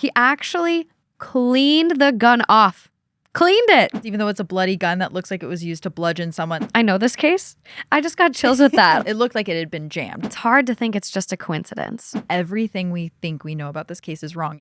He actually cleaned the gun off. Cleaned it. Even though it's a bloody gun that looks like it was used to bludgeon someone. I know this case. I just got chills with that. It looked like it had been jammed. It's hard to think it's just a coincidence. Everything we think we know about this case is wrong.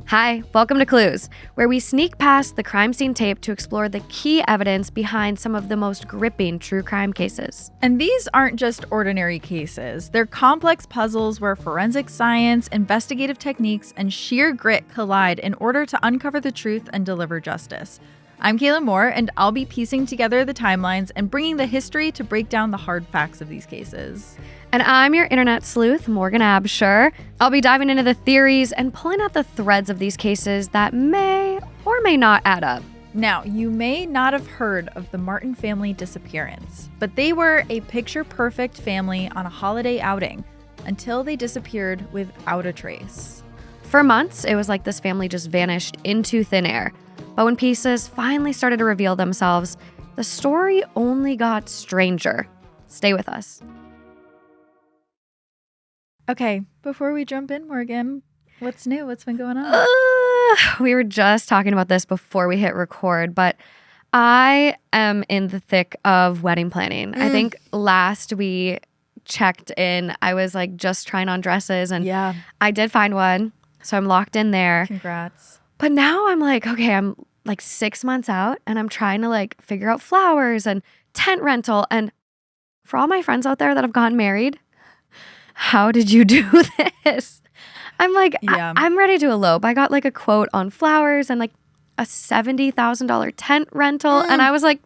Hi, welcome to Clues, where we sneak past the crime scene tape to explore the key evidence behind some of the most gripping true crime cases. And these aren't just ordinary cases. They're complex puzzles where forensic science, investigative techniques, and sheer grit collide in order to uncover the truth and deliver justice. I'm Kaelyn Moore, and I'll be piecing together the timelines and bringing the history to break down the hard facts of these cases. And I'm your internet sleuth, Morgan Absher. I'll be diving into the theories and pulling out the threads of these cases that may or may not add up. Now, you may not have heard of the Martin family disappearance, but they were a picture-perfect family on a holiday outing until they disappeared without a trace. For months, it was like this family just vanished into thin air. But when pieces finally started to reveal themselves, the story only got stranger. Stay with us. Okay, before we jump in, Morgan, what's new? What's been going on? We were just talking about this before we hit record, but I am in the thick of wedding planning. I think last we checked in, I was like just trying on dresses, and I did find one, so I'm locked in there. Congrats. But now I'm like, okay, I'm like 6 months out, and I'm trying to like figure out flowers and tent rental. And for all my friends out there that have gotten married, how did you do this? I'm like, I'm ready to elope. I got like a quote on flowers and like a $70,000 tent rental. And I was like,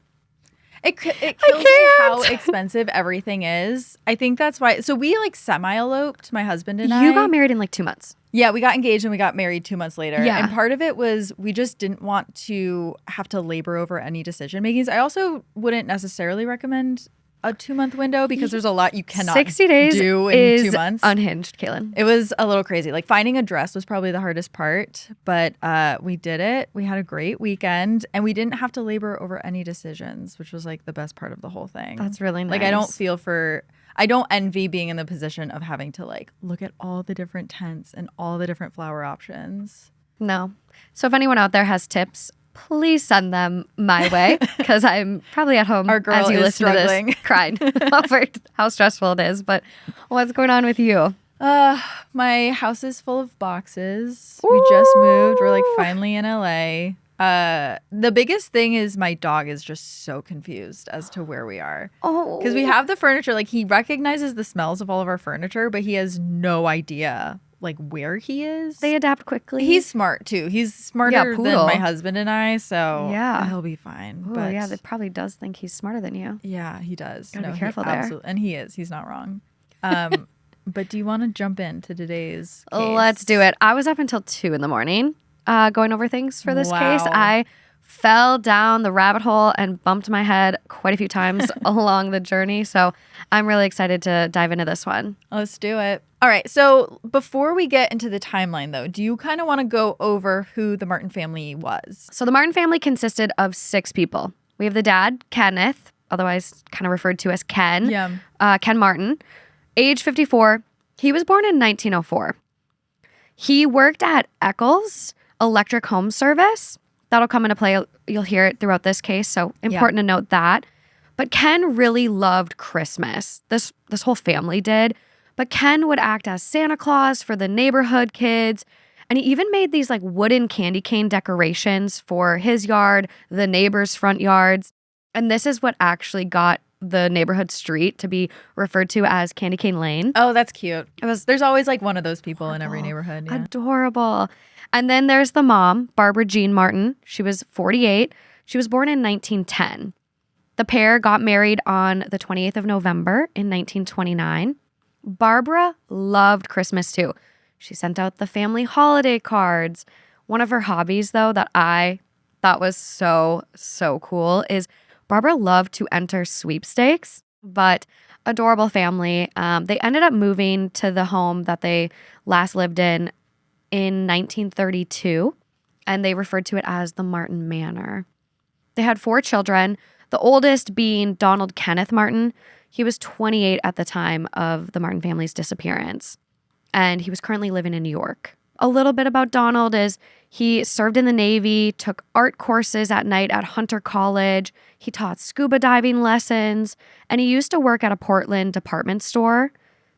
It kills me how expensive everything is. I think that's why. So we like semi-eloped, my husband and I. You got married in like 2 months. Yeah, we got engaged and we got married 2 months later. Yeah. And part of it was we just didn't want to have to labor over any decision makings. I also wouldn't necessarily recommend a 2-month window because there's a lot you cannot 60 days do in is 2 months. Unhinged, Kaelyn. It was a little crazy. Like finding a dress was probably the hardest part, but we did it. We had a great weekend and we didn't have to labor over any decisions, which was like the best part of the whole thing. That's really nice. Like I don't envy being in the position of having to like look at all the different tents and all the different flower options. No. So if anyone out there has tips, please send them my way because I'm probably at home Our girl as you is listen struggling. to this crying over how stressful it is. But what's going on with you? My house is full of boxes. We just moved. We're like finally in LA. The biggest thing is my dog is just so confused as to where we are. Oh. Because we have the furniture. Like he recognizes the smells of all of our furniture, but he has no idea like where he is. They adapt quickly. He's smart too. He's smarter than my husband and I, so he'll be fine. Ooh, but yeah, that probably does think he's smarter than you. yeah, he does. Gotta be careful there. And he is. He's not wrong. But do you want to jump into today's case? Let's do it. I was up until 2 a.m. Going over things for this case. Wow. I fell down the rabbit hole and bumped my head quite a few times along the journey. So I'm really excited to dive into this one. Let's do it. All right. So before we get into the timeline, though, do you kind of want to go over who the Martin family was? So the Martin family consisted of 6 people. We have the dad, Kenneth, otherwise kind of referred to as Ken. Yeah. Ken Martin, age 54. He was born in 1904. He worked at Eccles Electric Home Service. That'll come into play. You'll hear it throughout this case. So important to note that. But Ken really loved Christmas. This whole family did. But Ken would act as Santa Claus for the neighborhood kids. And he even made these like wooden candy cane decorations for his yard, the neighbors' front yards. And this is what actually got the neighborhood street to be referred to as Candy Cane Lane. Oh, that's cute. There's always like one of those people in every neighborhood. Yeah. Adorable. And then there's the mom, Barbara Jean Martin. She was 48. She was born in 1910. The pair got married on the 28th of November in 1929. Barbara loved Christmas too. She sent out the family holiday cards. One of her hobbies, though, that I thought was so, so cool is Barbara loved to enter sweepstakes, but adorable family. They ended up moving to the home that they last lived in 1932. and they referred to it as the Martin Manor. They had 4 children, the oldest being Donald Kenneth Martin. He was 28 at the time of the Martin family's disappearance, and he was currently living in New York. A little bit about Donald is he served in the Navy, took art courses at night at Hunter College. He taught scuba diving lessons, and he used to work at a Portland department store.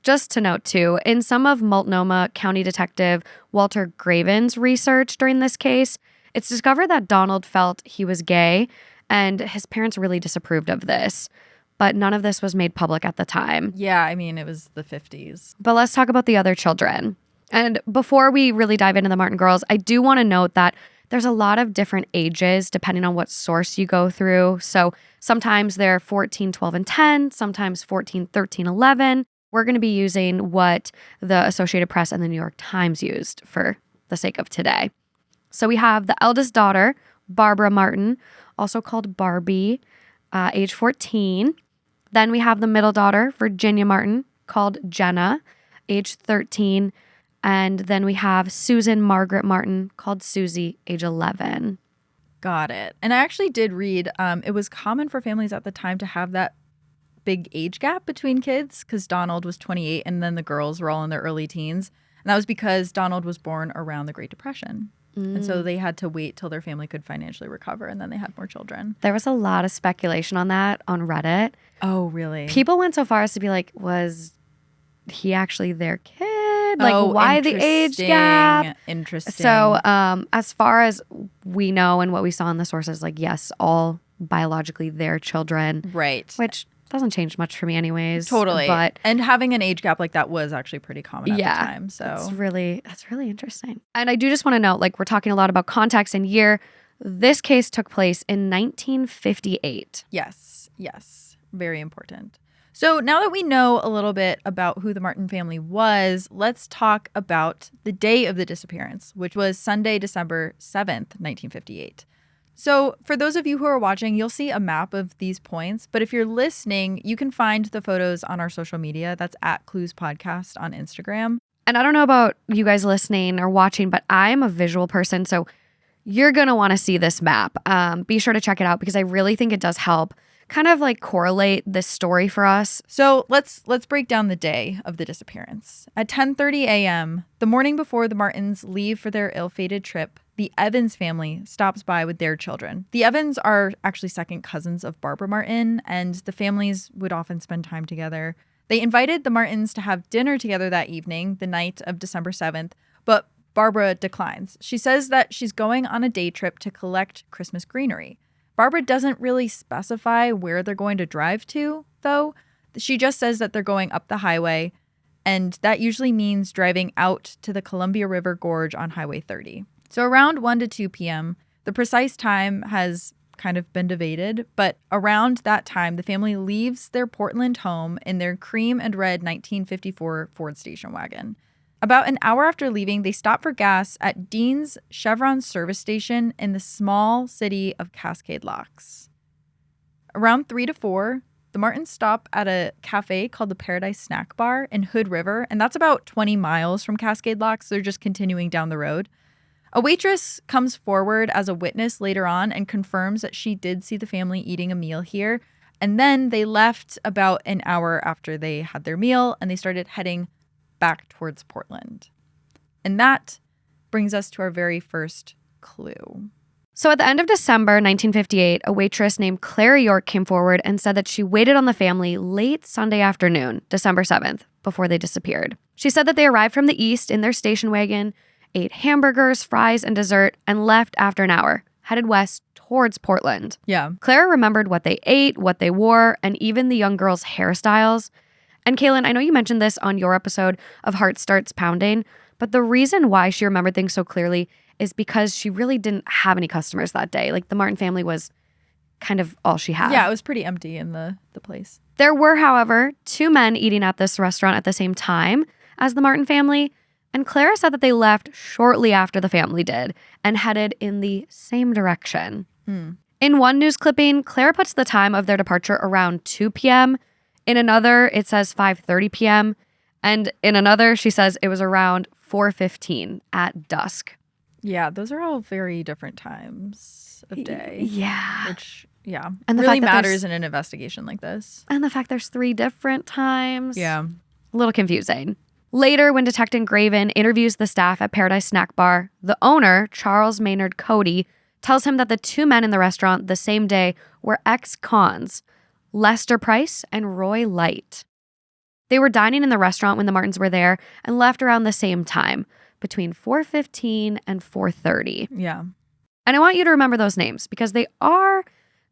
Just to note, too, in some of Multnomah County Detective Walter Graven's research during this case, it's discovered that Donald felt he was gay, and his parents really disapproved of this. But none of this was made public at the time. Yeah, I mean, it was the 50s. But let's talk about the other children. And before we really dive into the Martin girls, I do want to note that there's a lot of different ages depending on what source you go through. So sometimes they're 14, 12, and 10, sometimes 14, 13, 11. We're going to be using what the Associated Press and the New York Times used for the sake of today. So we have the eldest daughter, Barbara Martin, also called Barbie, age 14. Then we have the middle daughter, Virginia Martin, called Jenna, age 13. And then we have Susan Margaret Martin, called Susie, age 11. Got it. And I actually did read it was common for families at the time to have that big age gap between kids because Donald was 28 and then the girls were all in their early teens. And that was because Donald was born around the Great Depression. And so they had to wait till their family could financially recover, and then they had more children. There was a lot of speculation on that on Reddit. Oh, really? People went so far as to be like, was he actually their kid? Like, why the age gap? Interesting. So as far as we know and what we saw in the sources, like, yes, all biologically their children. Right. Which doesn't change much for me anyways. Totally. But and having an age gap like that was actually pretty common at the time. So that's really interesting. And I do just want to note, like, we're talking a lot about context and year. This case took place in 1958. Yes. Very important. So now that we know a little bit about who the Martin family was, let's talk about the day of the disappearance, which was Sunday, December 7th, 1958. So for those of you who are watching, you'll see a map of these points. But if you're listening, you can find the photos on our social media. That's at Clues Podcast on Instagram. And I don't know about you guys listening or watching, but I'm a visual person. So you're going to want to see this map. Be sure to check it out because I really think it does help kind of like correlate this story for us. So let's break down the day of the disappearance. At 10:30 a.m., the morning before the Martins leave for their ill-fated trip, the Evans family stops by with their children. The Evans are actually second cousins of Barbara Martin, and the families would often spend time together. They invited the Martins to have dinner together that evening, the night of December 7th, but Barbara declines. She says that she's going on a day trip to collect Christmas greenery. Barbara doesn't really specify where they're going to drive to, though. She just says that they're going up the highway, and that usually means driving out to the Columbia River Gorge on Highway 30. So around 1 to 2 p.m., the precise time has kind of been debated, but around that time, the family leaves their Portland home in their cream and red 1954 Ford station wagon. About an hour after leaving, they stop for gas at Dean's Chevron service station in the small city of Cascade Locks. Around 3 to 4, the Martins stop at a cafe called the Paradise Snack Bar in Hood River, and that's about 20 miles from Cascade Locks, so they're just continuing down the road. A waitress comes forward as a witness later on and confirms that she did see the family eating a meal here, and then they left about an hour after they had their meal, and they started heading back towards Portland. And that brings us to our very first clue. So at the end of December 1958, a waitress named Clara York came forward and said that she waited on the family late Sunday afternoon, December 7th, before they disappeared. She said that they arrived from the east in their station wagon, ate hamburgers, fries, and dessert, and left after an hour, headed west towards Portland. Yeah. Clara remembered what they ate, what they wore, and even the young girls' hairstyles. And Kaelyn, I know you mentioned this on your episode of Heart Starts Pounding, but the reason why she remembered things so clearly is because she really didn't have any customers that day. Like, the Martin family was kind of all she had. Yeah, it was pretty empty in the place. There were, however, 2 men eating at this restaurant at the same time as the Martin family, and Clara said that they left shortly after the family did and headed in the same direction. In one news clipping, Clara puts the time of their departure around 2 p.m., in another, it says 5:30 p.m. And in another, she says it was around 4:15 at dusk. Yeah, those are all very different times of day. Yeah. Which, yeah, And the really fact that matters in an investigation like this. And the fact there's 3 different times. Yeah. A little confusing. Later, when Detective Graven interviews the staff at Paradise Snack Bar, the owner, Charles Maynard Cody, tells him that the 2 men in the restaurant the same day were ex-cons, Lester Price and Roy Light. They were dining in the restaurant when the Martins were there and left around the same time, between 4:15 and 4:30. Yeah. And I want you to remember those names because they are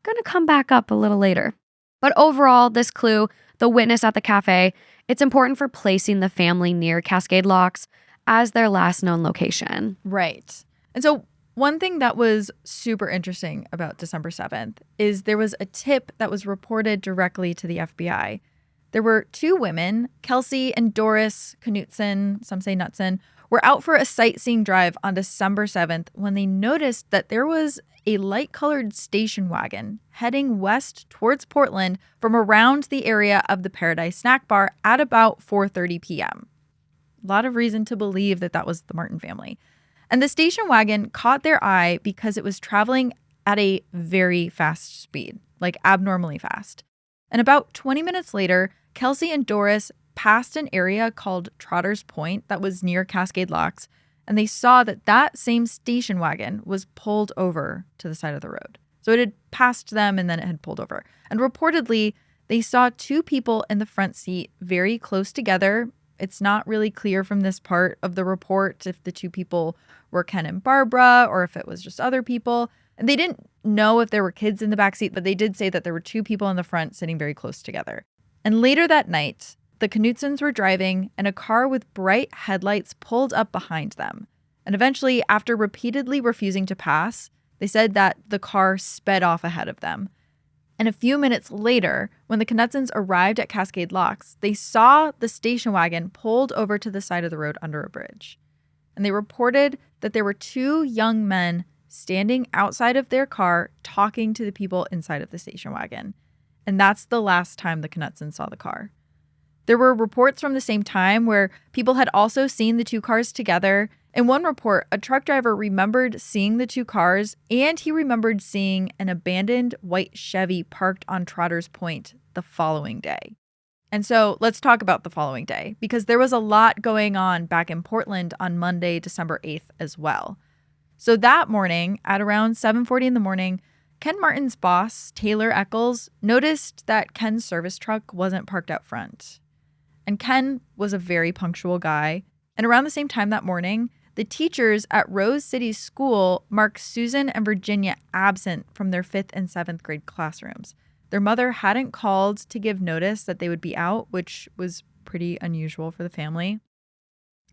going to come back up a little later. But overall, this clue, the witness at the cafe, it's important for placing the family near Cascade Locks as their last known location. Right. And so one thing that was super interesting about December 7th is there was a tip that was reported directly to the FBI. There were 2 women, Kelsey and Doris Knutson, some say Knutson, were out for a sightseeing drive on December 7th when they noticed that there was a light-colored station wagon heading west towards Portland from around the area of the Paradise Snack Bar at about 4:30 p.m. A lot of reason to believe that that was the Martin family. And the station wagon caught their eye because it was traveling at a very fast speed, like abnormally fast. And about 20 minutes later, Kelsey and Doris passed an area called Trotter's Point that was near Cascade Locks, and they saw that that same station wagon was pulled over to the side of the road. So it had passed them and then it had pulled over. And reportedly, they saw 2 people in the front seat very close together. It's not really clear from this part of the report if the 2 people were Ken and Barbara or if it was just other people. And they didn't know if there were kids in the backseat, but they did say that there were 2 people in the front sitting very close together. And later that night, the Knutsons were driving and a car with bright headlights pulled up behind them. And eventually, after repeatedly refusing to pass, they said that the car sped off ahead of them. And a few minutes later, when the Knutsons arrived at Cascade Locks, they saw the station wagon pulled over to the side of the road under a bridge. And they reported that there were 2 young men standing outside of their car talking to the people inside of the station wagon. And that's the last time the Knutsons saw the car. There were reports from the same time where people had also seen the 2 cars together. In one report, a truck driver remembered seeing the 2 cars, and he remembered seeing an abandoned white Chevy parked on Trotter's Point the following day. And so let's talk about the following day, because there was a lot going on back in Portland on Monday, December 8th as well. So that morning, at around 7:40 in the morning, Ken Martin's boss, Taylor Eccles, noticed that Ken's service truck wasn't parked out front. And Ken was a very punctual guy. And around the same time that morning, the teachers at Rose City School marked Susan and Virginia absent from their 5th and 7th grade classrooms. Their mother hadn't called to give notice that they would be out, which was pretty unusual for the family.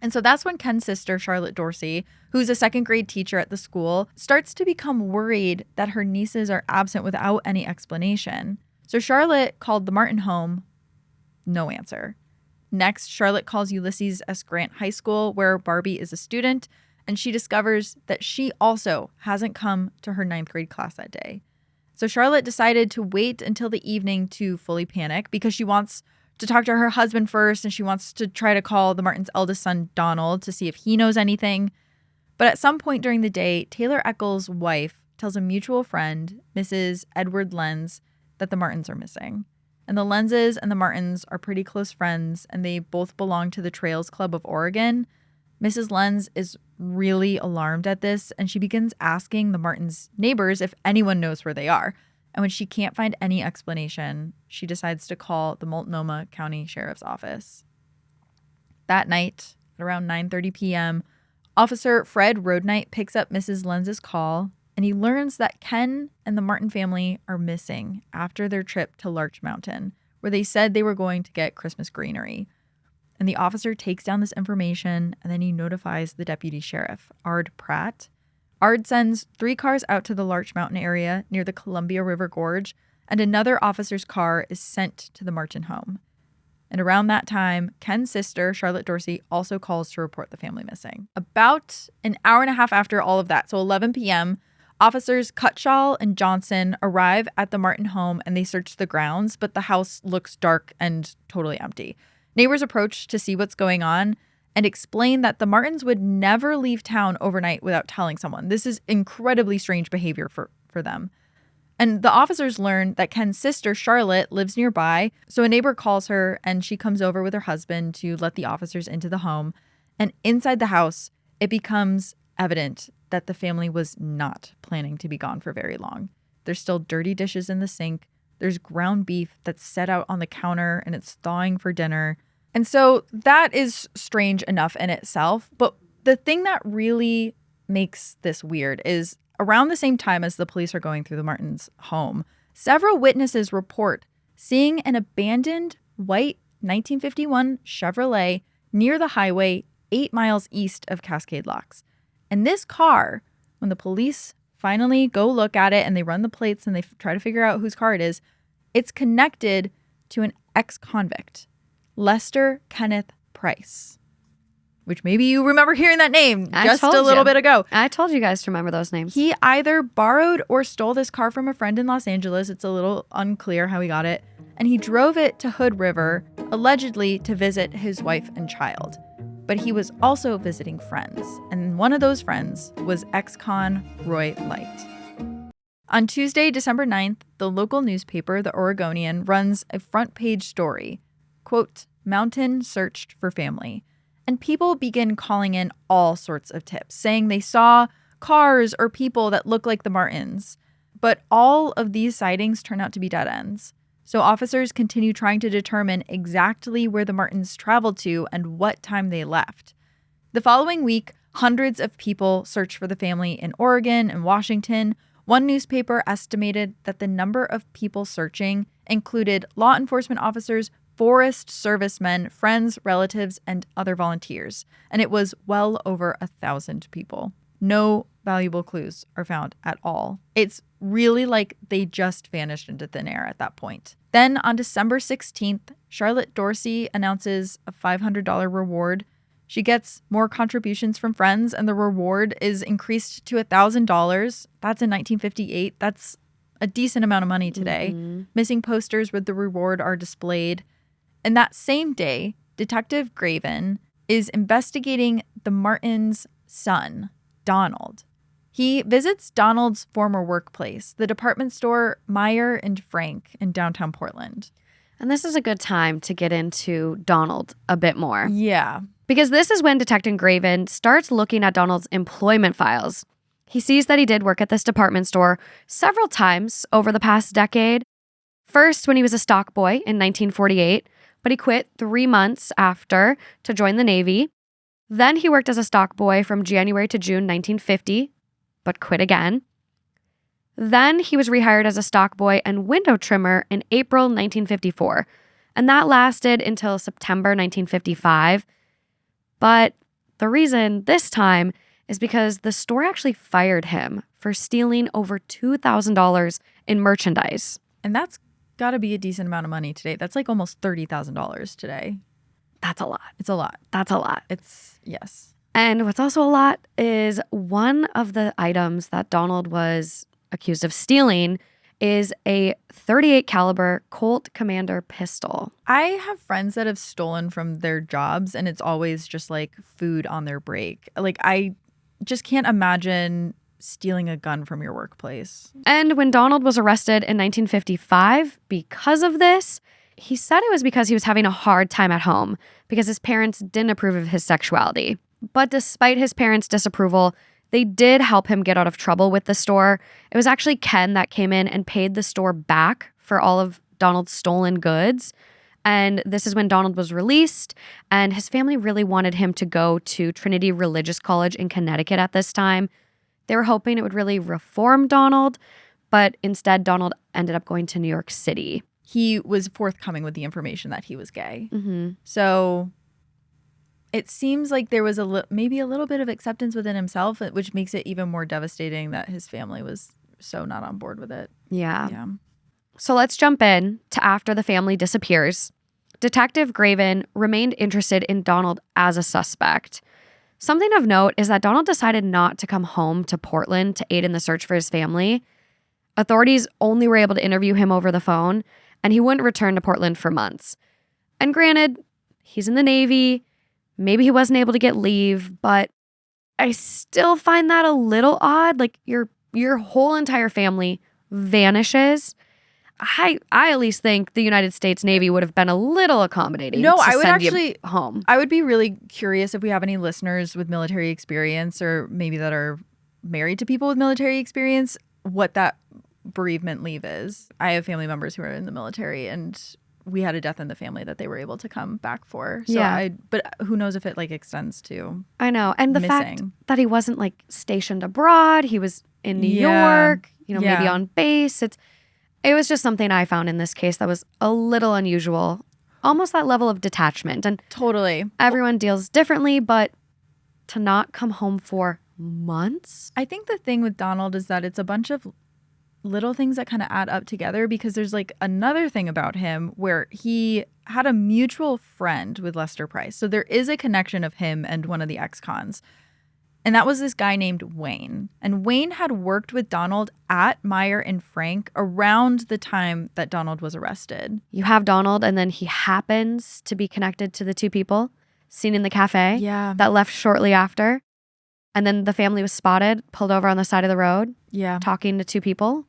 And so that's when Ken's sister, Charlotte Dorsey, who's a 2nd grade teacher at the school, starts to become worried that her nieces are absent without any explanation. So Charlotte called the Martin home. No answer. Next, Charlotte calls Ulysses S. Grant High School, where Barbie is a student, and she discovers that she also hasn't come to her 9th grade class that day. So Charlotte decided to wait until the evening to fully panic because she wants to talk to her husband first, and she wants to try to call the Martins' eldest son, Donald, to see if he knows anything. But at some point during the day, Taylor Eccles' wife tells a mutual friend, Mrs. Edward Lenz, that the Martins are missing. And the Lenzes and the Martins are pretty close friends, and they both belong to the Trails Club of Oregon. Mrs. Lenz is really alarmed at this, and she begins asking the Martins' neighbors if anyone knows where they are. And when she can't find any explanation, she decides to call the Multnomah County Sheriff's Office. That night, at around 9:30 p.m., Officer Fred Roadnight picks up Mrs. Lenz's call, and he learns that Ken and the Martin family are missing after their trip to Larch Mountain, where they said they were going to get Christmas greenery. And the officer takes down this information, and then he notifies the deputy sheriff, Ard Pratt. Ard sends 3 cars out to the Larch Mountain area near the Columbia River Gorge, and another officer's car is sent to the Martin home. And around that time, Ken's sister, Charlotte Dorsey, also calls to report the family missing. About an hour and a half after all of that, so 11 p.m., officers Cutshall and Johnson arrive at the Martin home and they search the grounds, but the house looks dark and totally empty. Neighbors approach to see what's going on, and explained that the Martins would never leave town overnight without telling someone. This is incredibly strange behavior for them. And the officers learn that Ken's sister, Charlotte, lives nearby. So a neighbor calls her and she comes over with her husband to let the officers into the home. And inside the house, it becomes evident that the family was not planning to be gone for very long. There's still dirty dishes in the sink. There's ground beef that's set out on the counter and it's thawing for dinner. And so that is strange enough in itself. But the thing that really makes this weird is around the same time as the police are going through the Martins' home, several witnesses report seeing an abandoned white 1951 Chevrolet near the highway 8 miles east of Cascade Locks. And this car, when the police finally go look at it and they run the plates and they try to figure out whose car it is, it's connected to an ex-convict, Lester Kenneth Price, which maybe you remember hearing that name just a little bit ago. I told you guys to remember those names. He either borrowed or stole this car from a friend in Los Angeles. It's a little unclear how he got it. And he drove it to Hood River, allegedly to visit his wife and child. But he was also visiting friends. And one of those friends was ex-con Roy Light. On Tuesday, December 9th, the local newspaper, The Oregonian, runs a front page story. Quote, "Mountain searched for family." And people begin calling in all sorts of tips, saying they saw cars or people that look like the Martins. But all of these sightings turn out to be dead ends. So officers continue trying to determine exactly where the Martins traveled to and what time they left. The following week, hundreds of people searched for the family in Oregon and Washington. One newspaper estimated that the number of people searching included law enforcement officers, Forest Servicemen, friends, relatives, and other volunteers. And it was well over 1,000 people. No valuable clues are found at all. It's really like they just vanished into thin air at that point. Then on December 16th, Charlotte Dorsey announces a $500 reward. She gets more contributions from friends, and the reward is increased to $1,000. That's in 1958. That's a decent amount of money today. Mm-hmm. Missing posters with the reward are displayed. And that same day, Detective Graven is investigating the Martins' son, Donald. He visits Donald's former workplace, the department store Meyer and Frank in downtown Portland. And this is a good time to get into Donald a bit more. Yeah. Because this is when Detective Graven starts looking at Donald's employment files. He sees that he did work at this department store several times over the past decade. First, when he was a stock boy in 1948, but he quit 3 months after to join the Navy. Then he worked as a stock boy from January to June 1950, but quit again. Then he was rehired as a stock boy and window trimmer in April 1954, and that lasted until September 1955. But the reason this time is because the store actually fired him for stealing over $2,000 in merchandise. And that's got to be a decent amount of money today. That's like almost $30,000 today. That's a lot. It's a lot. That's a lot. Yes. And what's also a lot is one of the items that Donald was accused of stealing is a .38 caliber Colt Commander pistol. I have friends that have stolen from their jobs, and it's always just like food on their break. Like, I just can't imagine stealing a gun from your workplace. And when Donald was arrested in 1955 because of this, he said it was because he was having a hard time at home because his parents didn't approve of his sexuality. But despite his parents' disapproval, they did help him get out of trouble with the store. It was actually Ken that came in and paid the store back for all of Donald's stolen goods. And this is when Donald was released, and his family really wanted him to go to Trinity Religious College in Connecticut at this time. They were hoping it would really reform Donald, but instead Donald ended up going to New York City. He was forthcoming with the information that he was gay. Mm-hmm. So it seems like there was maybe a little bit of acceptance within himself, which makes it even more devastating that his family was so not on board with it. Yeah. So let's jump in to after the family disappears. Detective Graven remained interested in Donald as a suspect. Something of note is that Donald decided not to come home to Portland to aid in the search for his family. Authorities only were able to interview him over the phone, and he wouldn't return to Portland for months. And granted, he's in the Navy. Maybe he wasn't able to get leave, but I still find that a little odd. Like your whole entire family vanishes. I at least think the United States Navy would have been a little accommodating. No, to I would send actually you home. I would be really curious if we have any listeners with military experience or maybe that are married to people with military experience, what that bereavement leave is. I have family members who are in the military and we had a death in the family that they were able to come back for. So Yeah. but who knows if it like extends to I know. And the fact missing. that he wasn't like stationed abroad, he was in New Yeah. York, maybe Yeah. on base. It was just something I found in this case that was a little unusual. Almost that level of detachment. And Totally. everyone deals differently, but to not come home for months? I think the thing with Donald is that it's a bunch of little things that kind of add up together because there's like another thing about him where he had a mutual friend with Lester Price. So there is a connection of him and one of the ex-cons. And that was this guy named Wayne. And Wayne had worked with Donald at Meyer and Frank around the time that Donald was arrested. You have Donald, and then he happens to be connected to the two people seen in the cafe Yeah. that left shortly after. And then the family was spotted, pulled over on the side of the road, Yeah. talking to two people.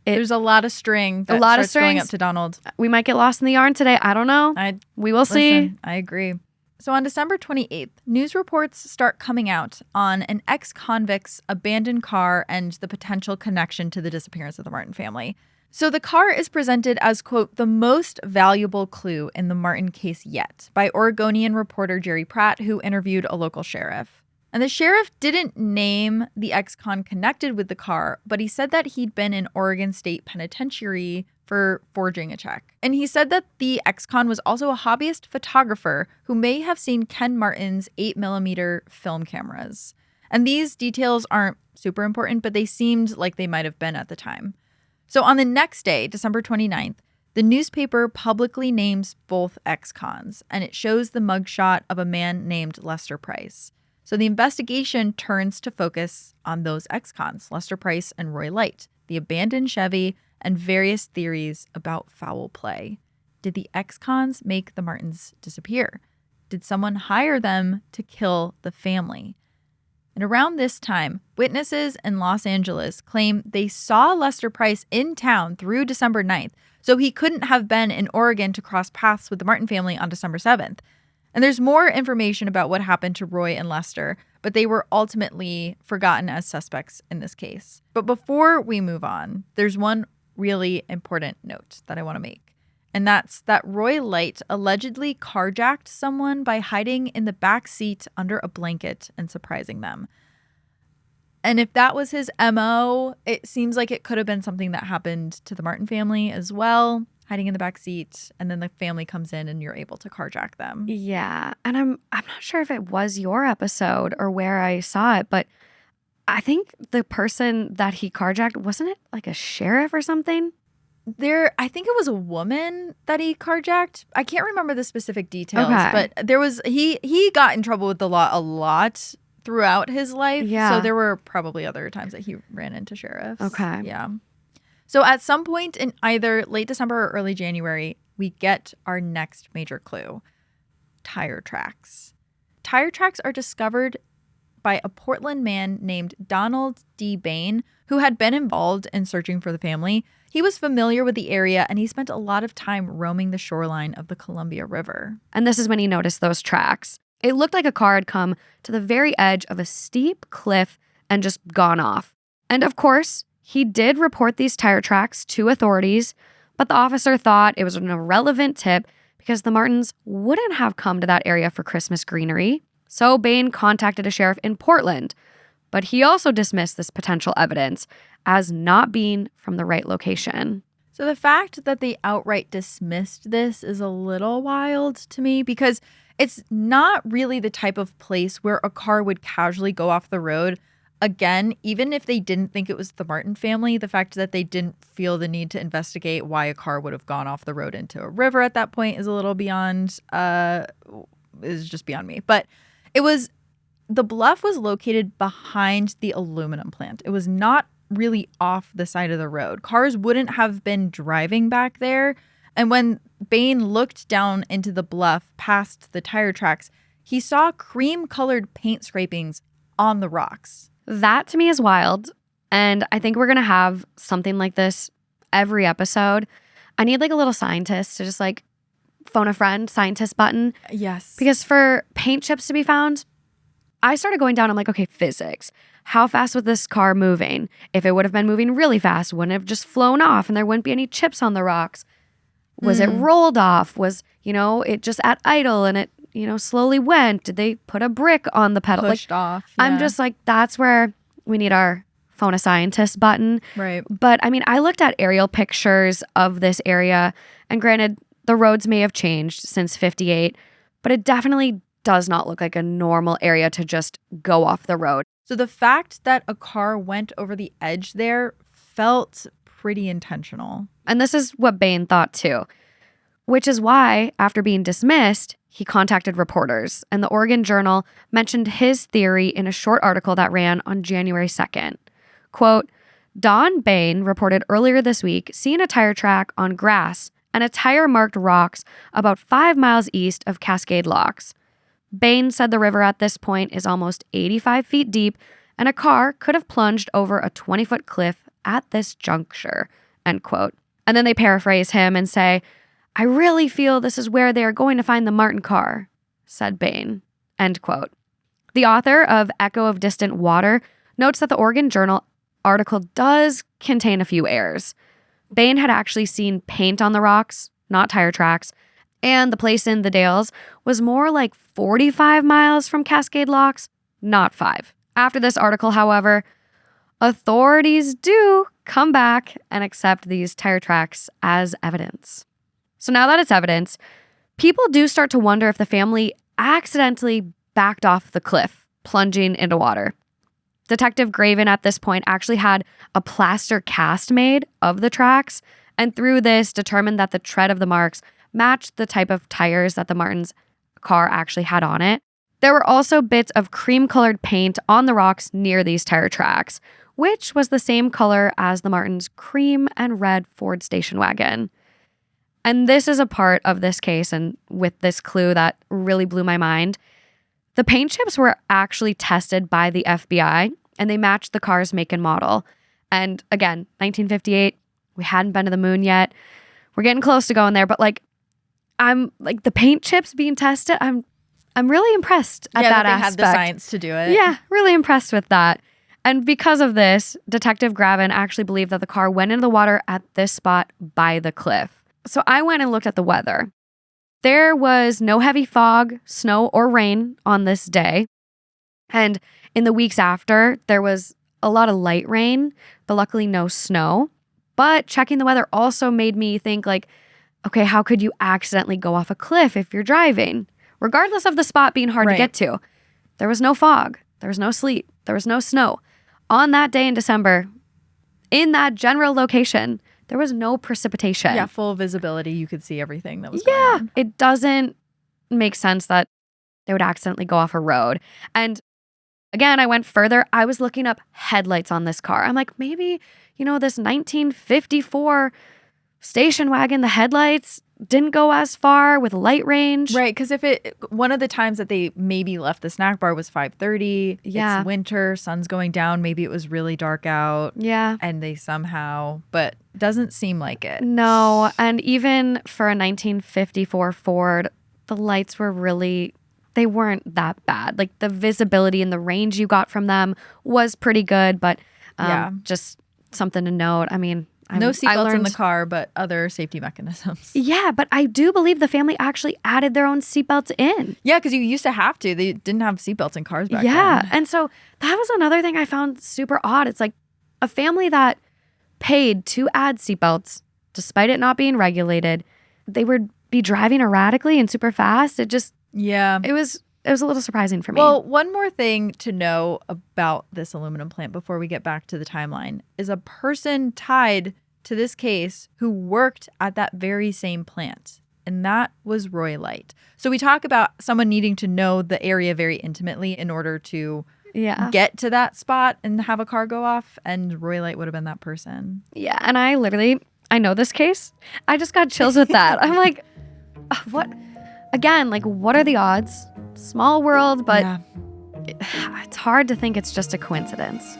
There's a lot of string that a lot of starts going strings. up to Donald. We might get lost in the yarn today. I don't know. We will see. Listen, I agree. So on December 28th, news reports start coming out on an ex-convict's abandoned car and the potential connection to the disappearance of the Martin family. So the car is presented as, quote, the most valuable clue in the Martin case yet by Oregonian reporter Jerry Pratt, who interviewed a local sheriff. And the sheriff didn't name the ex-con connected with the car, but he said that he'd been in Oregon State Penitentiary for forging a check. And he said that the ex-con was also a hobbyist photographer who may have seen Ken Martin's 8mm film cameras. And these details aren't super important, but they seemed like they might have been at the time. So on the next day, December 29th, the newspaper publicly names both ex-cons, and it shows the mugshot of a man named Lester Price. So the investigation turns to focus on those ex-cons, Lester Price and Roy Light, the abandoned Chevy, and various theories about foul play. Did the ex-cons make the Martins disappear? Did someone hire them to kill the family? And around this time, witnesses in Los Angeles claim they saw Lester Price in town through December 9th, so he couldn't have been in Oregon to cross paths with the Martin family on December 7th. And there's more information about what happened to Roy and Lester, but they were ultimately forgotten as suspects in this case. But before we move on, there's one really important note that I want to make. And that's that Roy Light allegedly carjacked someone by hiding in the back seat under a blanket and surprising them. And if that was his MO, it seems like it could have been something that happened to the Martin family as well, hiding in the back seat, and then the family comes in and you're able to carjack them. Yeah. And I'm not sure if it was your episode or where I saw it, but I think the person that he carjacked, wasn't it like a sheriff or something? I think it was a woman that he carjacked. I can't remember the specific details, Okay. but there was he got in trouble with the law a lot throughout his life. Yeah. So there were probably other times that he ran into sheriffs. Okay. Yeah. So at some point in either late December or early January, we get our next major clue. Tire tracks. Tire tracks are discovered by a Portland man named Donald D. Bain, who had been involved in searching for the family. He was familiar with the area and he spent a lot of time roaming the shoreline of the Columbia River. And this is when he noticed those tracks. It looked like a car had come to the very edge of a steep cliff and just gone off. And of course, he did report these tire tracks to authorities, but the officer thought it was an irrelevant tip because the Martins wouldn't have come to that area for Christmas greenery. So Bain contacted a sheriff in Portland, but he also dismissed this potential evidence as not being from the right location. So the fact that they outright dismissed this is a little wild to me because it's not really the type of place where a car would casually go off the road. Again, even if they didn't think it was the Martin family, the fact that they didn't feel the need to investigate why a car would have gone off the road into a river at that point is a little beyond, is just beyond me. But the bluff was located behind the aluminum plant. It was not really off the side of the road. Cars wouldn't have been driving back there. And when Bain looked down into the bluff past the tire tracks, he saw cream-colored paint scrapings on the rocks. That to me is wild. And I think we're going to have something like this every episode. I need like a little scientist to just like phone a friend, scientist button. Yes. Because for paint chips to be found, I started going down. I'm like, okay, physics. How fast was this car moving? If it would have been moving really fast, wouldn't it have just flown off and there wouldn't be any chips on the rocks? Was it rolled off? Was, it just at idle and it, slowly went? Did they put a brick on the pedal? Pushed off. Yeah. I'm just like, that's where we need our phone a scientist button. Right. But I mean, I looked at aerial pictures of this area, and granted, the roads may have changed since 58, but it definitely does not look like a normal area to just go off the road. So the fact that a car went over the edge there felt pretty intentional. And this is what Bain thought too, which is why, after being dismissed, he contacted reporters, and the Oregon Journal mentioned his theory in a short article that ran on January 2nd. Quote, Don Bain reported earlier this week seeing a tire track on grass and a tire marked rocks about 5 miles east of Cascade Locks. Bain said the river at this point is almost 85 feet deep and a car could have plunged over a 20-foot cliff at this juncture, end quote. And then they paraphrase him and say, I really feel this is where they are going to find the Martin car, said Bain, end quote. The author of Echo of Distant Water notes that the Oregon Journal article does contain a few errors. Bain had actually seen paint on the rocks, not tire tracks, and the place in the Dales was more like 45 miles from Cascade Locks, not 5. After this article, however, authorities do come back and accept these tire tracks as evidence. So now that it's evidence, people do start to wonder if the family accidentally backed off the cliff, plunging into water. Detective Graven at this point actually had a plaster cast made of the tracks, and through this determined that the tread of the marks matched the type of tires that the Martins' car actually had on it. There were also bits of cream-colored paint on the rocks near these tire tracks, which was the same color as the Martins' cream and red Ford station wagon. And this is a part of this case, and with this clue that really blew my mind. The paint chips were actually tested by the FBI, and they matched the car's make and model. And again, 1958, we hadn't been to the moon yet. We're getting close to going there, but I'm like the paint chips being tested. I'm really impressed at that aspect. Had the science to do it. Yeah, really impressed with that. And because of this, Detective Graven actually believed that the car went into the water at this spot by the cliff. So I went and looked at the weather. There was no heavy fog, snow, or rain on this day. And in the weeks after, there was a lot of light rain, but luckily no snow. But checking the weather also made me think okay, how could you accidentally go off a cliff if you're driving? Regardless of the spot being hard to get to. There was no fog. There was no sleet. There was no snow. On that day in December, in that general location, there was no precipitation. Yeah, full visibility. You could see everything that was going on. It doesn't make sense that they would accidentally go off a road. And again, I went further. I was looking up headlights on this car. I'm like, maybe, this 1954 station wagon, the headlights didn't go as far with light range. Right, because one of the times that they maybe left the snack bar was 5:30. Yeah. It's winter, sun's going down. Maybe it was really dark out. Yeah. And they somehow, but doesn't seem like it. No, and even for a 1954 Ford, the lights were they weren't that bad. Like the visibility and the range you got from them was pretty good, but just something to note. I mean, no seatbelts in the car, but other safety mechanisms. Yeah, but I do believe the family actually added their own seatbelts in. Yeah, because you used to have to. They didn't have seatbelts in cars back then. Yeah, and so that was another thing I found super odd. It's like a family that paid to add seatbelts, despite it not being regulated, they would be driving erratically and super fast. It was a little surprising for me. Well, one more thing to know about this aluminum plant before we get back to the timeline is a person tied to this case who worked at that very same plant, and that was Roy Light. So we talk about someone needing to know the area very intimately in order to get to that spot and have a car go off, and Roy Light would have been that person. Yeah, and I know this case. I just got chills with that. I'm like, what? Again, what are the odds Small world, but Yeah. it's hard to think it's just a coincidence.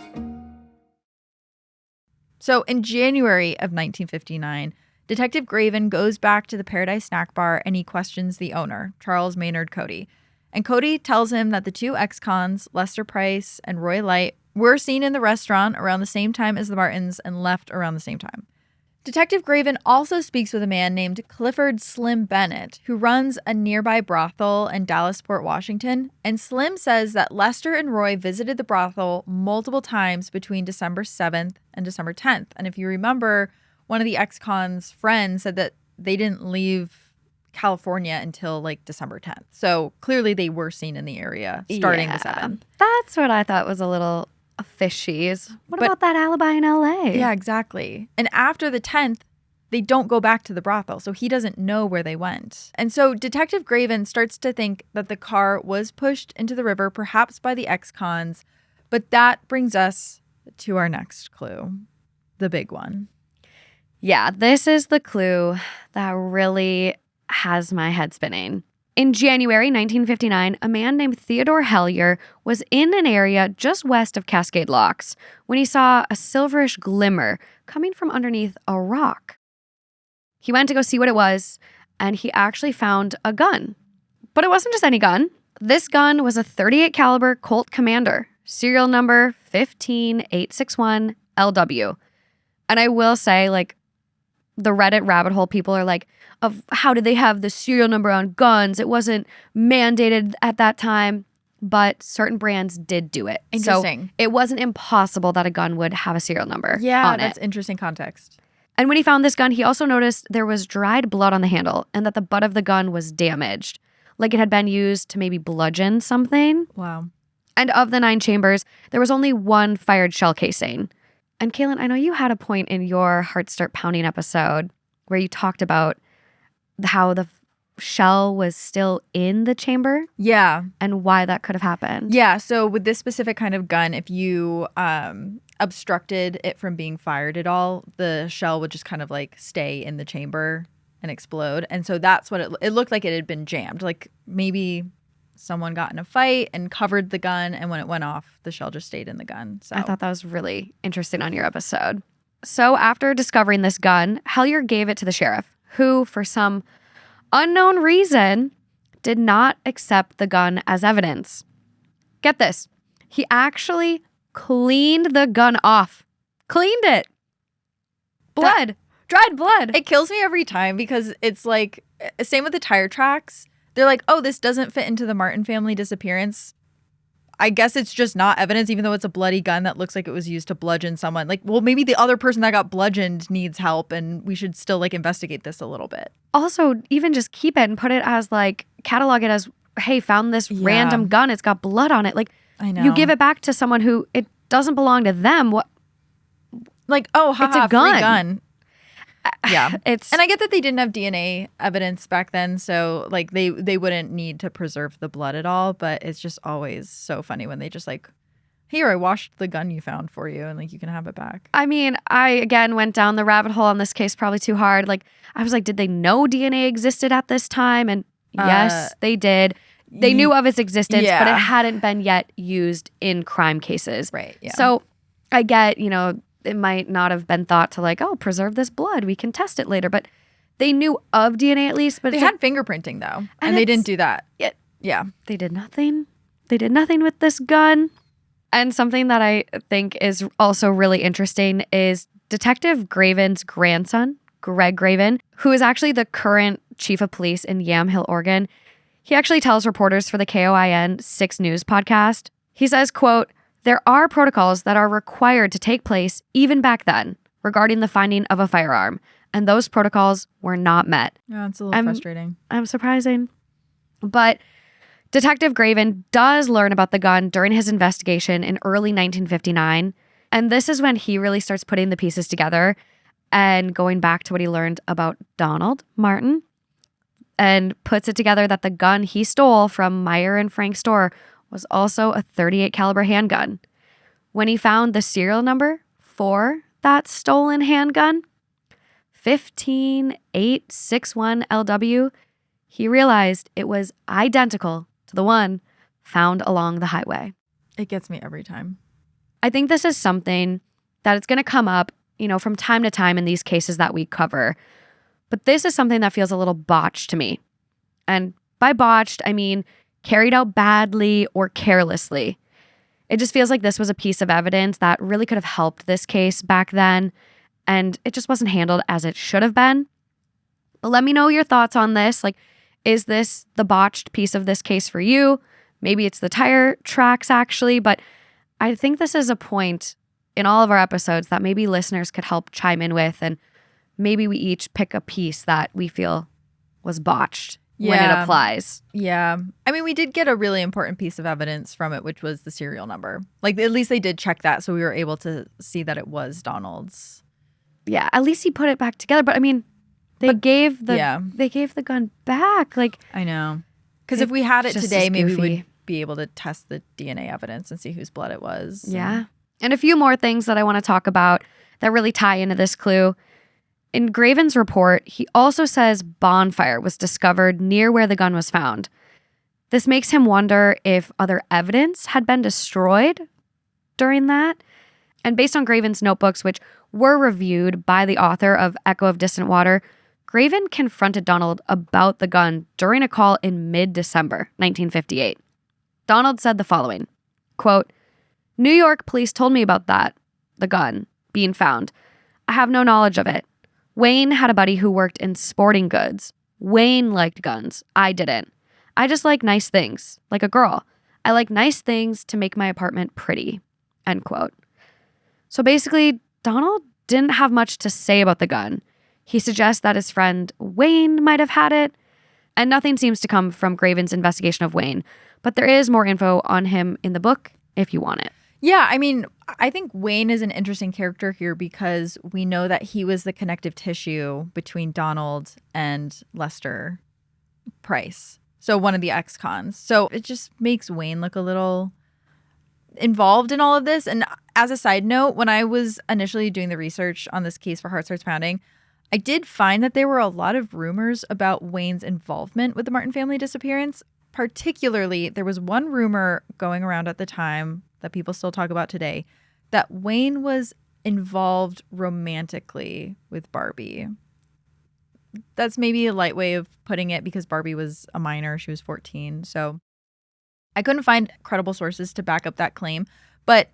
So in January of 1959, Detective Graven goes back to the Paradise Snack Bar and he questions the owner, Charles Maynard Cody. And Cody tells him that the two ex-cons, Lester Price and Roy Light, were seen in the restaurant around the same time as the Martins and left around the same time. Detective Graven also speaks with a man named Clifford Slim Bennett, who runs a nearby brothel in Dallasport, Washington. And Slim says that Lester and Roy visited the brothel multiple times between December 7th and December 10th. And if you remember, one of the ex-cons' friends said that they didn't leave California until like December 10th. So clearly they were seen in the area starting the 7th. That's what I thought was a little fishies. What about that alibi in LA? Yeah, exactly. And after the 10th, they don't go back to the brothel, so he doesn't know where they went. And so Detective Graven starts to think that the car was pushed into the river, perhaps by the ex-cons. But that brings us to our next clue, the big one. Yeah, this is the clue that really has my head spinning. In January 1959, a man named Theodore Hellier was in an area just west of Cascade Locks when he saw a silverish glimmer coming from underneath a rock. He went to go see what it was, and he actually found a gun. But it wasn't just any gun. This gun was a .38 caliber Colt Commander, serial number 15861 LW. And I will say, like, the Reddit rabbit hole people are like, of how did they have the serial number on guns? It wasn't mandated at that time, but certain brands did do it. Interesting. So it wasn't impossible that a gun would have a serial number Yeah, on that's it. interesting context. And when he found this gun, he also noticed there was dried blood on the handle and that the butt of the gun was damaged, like it had been used to maybe bludgeon something. Wow. And of the 9 chambers, there was only one fired shell casing. And Kaelyn, I know you had a point in your Heart Start Pounding episode where you talked about how the shell was still in the chamber. Yeah. And why that could have happened. Yeah. So with this specific kind of gun, if you obstructed it from being fired at all, the shell would just kind of like stay in the chamber and explode. And so that's what it looked like. It had been jammed. Like maybe someone got in a fight and covered the gun, and when it went off, the shell just stayed in the gun. So I thought that was really interesting on your episode. So after discovering this gun, Hellier gave it to the sheriff, who, for some unknown reason, did not accept the gun as evidence. Get this. He actually cleaned the gun off. Cleaned it. Blood. Dried blood. it kills me every time because it's like, same with the tire tracks. They're like, oh, this doesn't fit into the Martin family disappearance. I guess it's just not evidence, even though it's a bloody gun that looks like it was used to bludgeon someone. Like, well, maybe the other person that got bludgeoned needs help, and we should still like investigate this a little bit. Also, even just keep it and put it as like, catalog it as, hey, found this random gun. It's got blood on it. Like, I know. you give it back to someone who it doesn't belong to them. What? Like, oh, haha, It's a gun. free gun. Yeah. It's And I get that they didn't have DNA evidence back then, so like they wouldn't need to preserve the blood at all, but it's just always so funny when they just like, here, I washed the gun you found for you, and like you can have it back. I mean, I again went down the rabbit hole on this case probably too hard. Like, I was like, did they know DNA existed at this time? And yes, they did. They knew of its existence, but it hadn't been yet used in crime cases. Right. Yeah. So I get, it might not have been thought to like, oh, preserve this blood. We can test it later. But they knew of DNA at least. But they it's had like, fingerprinting though, and they didn't do that. Yeah. they did nothing. They did nothing with this gun. And something that I think is also really interesting is Detective Graven's grandson, Greg Graven, who is actually the current chief of police in Yamhill, Oregon. He actually tells reporters for the KOIN 6 News podcast, he says, quote, "There are protocols that are required to take place even back then regarding the finding of a firearm, and those protocols were not met." Yeah, it's a little frustrating. I'm surprising. But Detective Graven does learn about the gun during his investigation in early 1959, and this is when he really starts putting the pieces together and going back to what he learned about Donald Martin, and puts it together that the gun he stole from Meyer and Frank's store was also a .38 caliber handgun. When he found the serial number for that stolen handgun, 15861 LW, he realized it was identical to the one found along the highway. It gets me every time. I think this is something that it's going to come up, from time to time in these cases that we cover. But this is something that feels a little botched to me. And by botched, I mean carried out badly or carelessly. It just feels like this was a piece of evidence that really could have helped this case back then, and it just wasn't handled as it should have been. But let me know your thoughts on this. Like, is this the botched piece of this case for you? Maybe it's the tire tracks, actually, but I think this is a point in all of our episodes that maybe listeners could help chime in with, and maybe we each pick a piece that we feel was botched when it applies. Yeah. I mean, we did get a really important piece of evidence from it, which was the serial number. Like, at least they did check that, so we were able to see that it was Donald's. Yeah, at least he put it back together. But I mean, they gave the gun back. Like, I know. Because if we had it today, maybe goofy. we'd be able to test the DNA evidence and see whose blood it was. Yeah. And a few more things that I want to talk about that really tie into this clue. In Graven's report, he also says bonfire was discovered near where the gun was found. This makes him wonder if other evidence had been destroyed during that. And based on Graven's notebooks, which were reviewed by the author of Echo of Distant Water, Graven confronted Donald about the gun during a call in mid-December 1958. Donald said the following, quote, "New York police told me about that, the gun, being found. I have no knowledge of it. Wayne had a buddy who worked in sporting goods. Wayne liked guns. I didn't. I just like nice things, like a girl. I like nice things to make my apartment pretty," end quote. So basically, Donald didn't have much to say about the gun. He suggests that his friend Wayne might have had it, and nothing seems to come from Graven's investigation of Wayne. But there is more info on him in the book if you want it. Yeah, I mean, I think Wayne is an interesting character here because we know that he was the connective tissue between Donald and Lester Price. So one of the ex-cons. So it just makes Wayne look a little involved in all of this. And as a side note, when I was initially doing the research on this case for Heart Starts Pounding, I did find that there were a lot of rumors about Wayne's involvement with the Martin family disappearance. Particularly, there was one rumor going around at the time that people still talk about today, that Wayne was involved romantically with Barbie. That's maybe a light way of putting it because Barbie was a minor. She was 14. So I couldn't find credible sources to back up that claim. But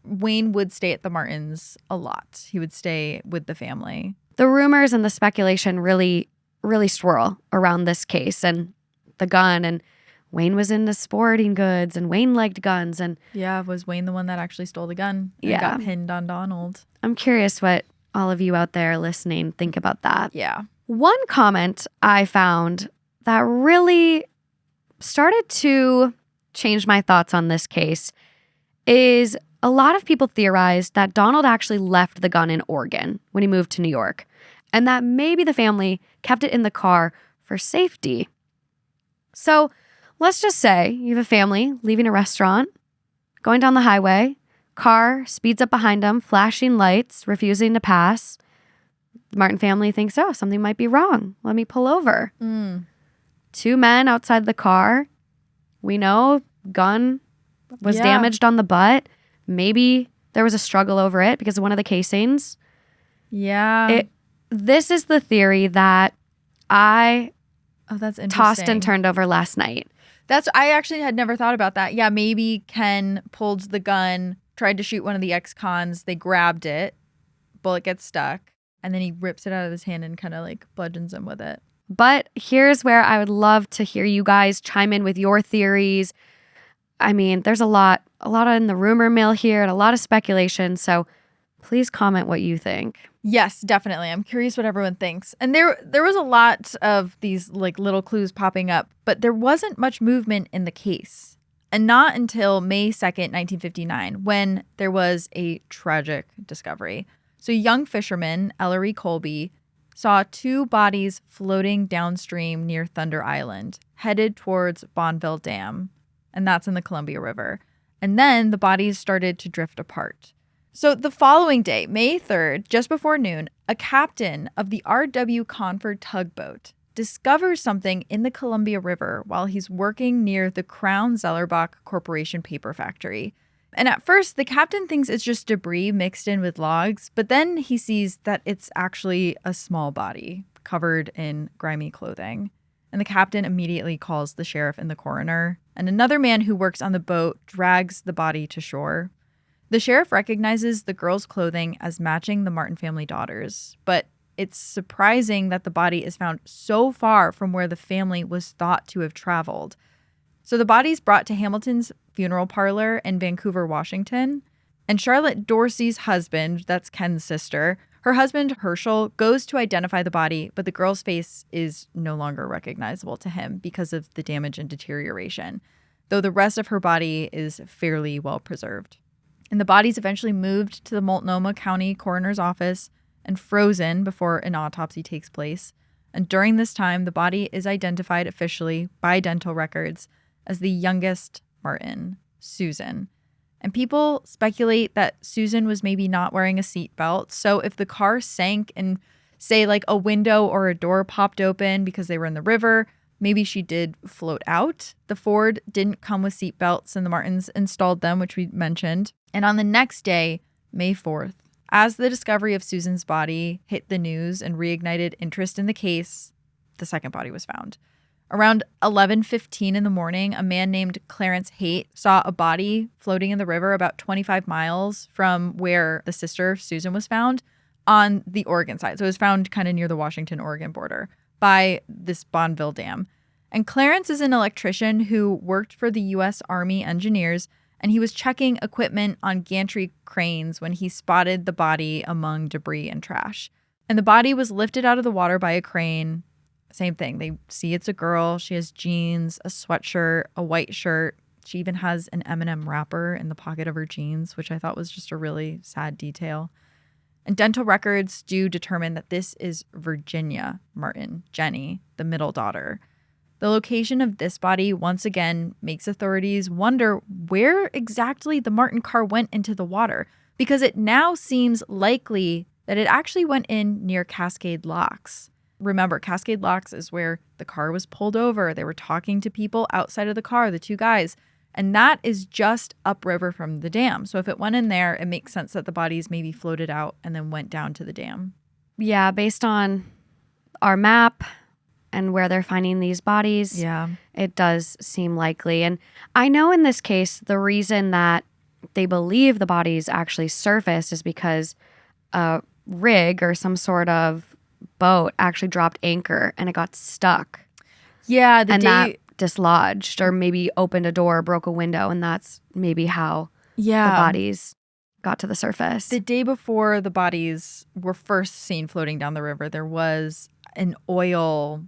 Wayne would stay at the Martins a lot. He would stay with the family. The rumors and the speculation really, really swirl around this case and the gun, and Wayne was into sporting goods and Wayne liked guns. And yeah, was Wayne the one that actually stole the gun and got pinned on Donald? I'm curious what all of you out there listening think about that. Yeah. One comment I found that really started to change my thoughts on this case is a lot of people theorized that Donald actually left the gun in Oregon when he moved to New York, and that maybe the family kept it in the car for safety. So let's just say you have a family leaving a restaurant, going down the highway, car speeds up behind them, flashing lights, refusing to pass. The Martin family thinks, oh, something might be wrong. Let me pull over. Two men outside the car. We know gun was damaged on the butt. Maybe there was a struggle over it because of one of the casings. Yeah. This is the theory that I that's interesting. Tossed and turned over last night. I actually had never thought about that. Yeah, maybe Ken pulled the gun, tried to shoot one of the ex-cons. They grabbed it. Bullet gets stuck. And then he rips it out of his hand and kind of like bludgeons him with it. But here's where I would love to hear you guys chime in with your theories. I mean, there's a lot in the rumor mill here and a lot of speculation. So please comment what you think. Yes, definitely. I'm curious what everyone thinks. And there was a lot of these like little clues popping up, but there wasn't much movement in the case. And not until May 2nd, 1959, when there was a tragic discovery. So young fisherman Ellery Colby saw two bodies floating downstream near Thunder Island, headed towards Bonneville Dam. And that's in the Columbia River. And then the bodies started to drift apart. So the following day, May 3rd, just before noon, a captain of the R.W. Conford tugboat discovers something in the Columbia River while he's working near the Crown Zellerbach Corporation paper factory. And at first, the captain thinks it's just debris mixed in with logs, but then he sees that it's actually a small body covered in grimy clothing. And the captain immediately calls the sheriff and the coroner, and another man who works on the boat drags the body to shore. The sheriff recognizes the girl's clothing as matching the Martin family daughters, but it's surprising that the body is found so far from where the family was thought to have traveled. So the body's brought to Hamilton's funeral parlor in Vancouver, Washington, and Charlotte Dorsey's husband, that's Ken's sister, her husband, Herschel, goes to identify the body, but the girl's face is no longer recognizable to him because of the damage and deterioration, though the rest of her body is fairly well preserved. And the body's eventually moved to the Multnomah County Coroner's Office and frozen before an autopsy takes place. And during this time, the body is identified officially by dental records as the youngest Martin, Susan. And people speculate that Susan was maybe not wearing a seatbelt. So if the car sank and, say, like a window or a door popped open because they were in the river, maybe she did float out. The Ford didn't come with seatbelts, and the Martins installed them, which we mentioned. And on the next day, May 4th, as the discovery of Susan's body hit the news and reignited interest in the case, the second body was found. Around 11:15 in the morning, a man named Clarence Haight saw a body floating in the river about 25 miles from where the sister, Susan, was found on the Oregon side. So it was found kind of near the Washington-Oregon border by this Bonneville Dam. And Clarence is an electrician who worked for the U.S. Army engineers, and he was checking equipment on gantry cranes when he spotted the body among debris and trash. And the body was lifted out of the water by a crane. Same thing. They see it's a girl. She has jeans, a sweatshirt, a white shirt. She even has an M&M wrapper in the pocket of her jeans, which I thought was just a really sad detail. And dental records do determine that this is Virginia Martin, Jenny, the middle daughter. The location of this body once again makes authorities wonder where exactly the Martin car went into the water, because it now seems likely that it actually went in near Cascade Locks. Remember, Cascade Locks is where the car was pulled over. They were talking to people outside of the car, the two guys, and that is just upriver from the dam. So if it went in there, it makes sense that the bodies maybe floated out and then went down to the dam. Yeah, based on our map and where they're finding these bodies, it does seem likely. And I know in this case, the reason that they believe the bodies actually surfaced is because a rig or some sort of boat actually dropped anchor and it got stuck. Yeah, that dislodged or maybe opened a door, broke a window, and that's maybe how the bodies got to the surface. The day before the bodies were first seen floating down the river, there was an oil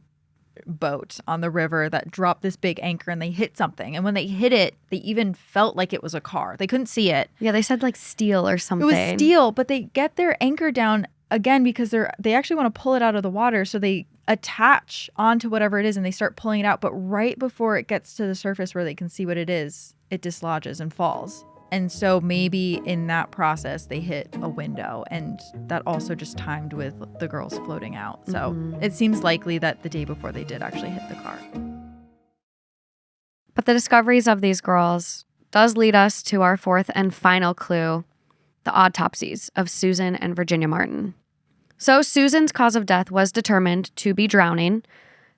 boat on the river that dropped this big anchor and they hit something. And when they hit it, they even felt like it was a car. They couldn't see it. Yeah, they said like steel or something. It was steel, but they get their anchor down again because they actually want to pull it out of the water. So they attach onto whatever it is and they start pulling it out. But right before it gets to the surface where they can see what it is, it dislodges and falls. And so maybe in that process, they hit a window, and that also just timed with the girls floating out. So it seems likely that the day before they did actually hit the car. But the discoveries of these girls does lead us to our fourth and final clue, the autopsies of Susan and Virginia Martin. So Susan's cause of death was determined to be drowning.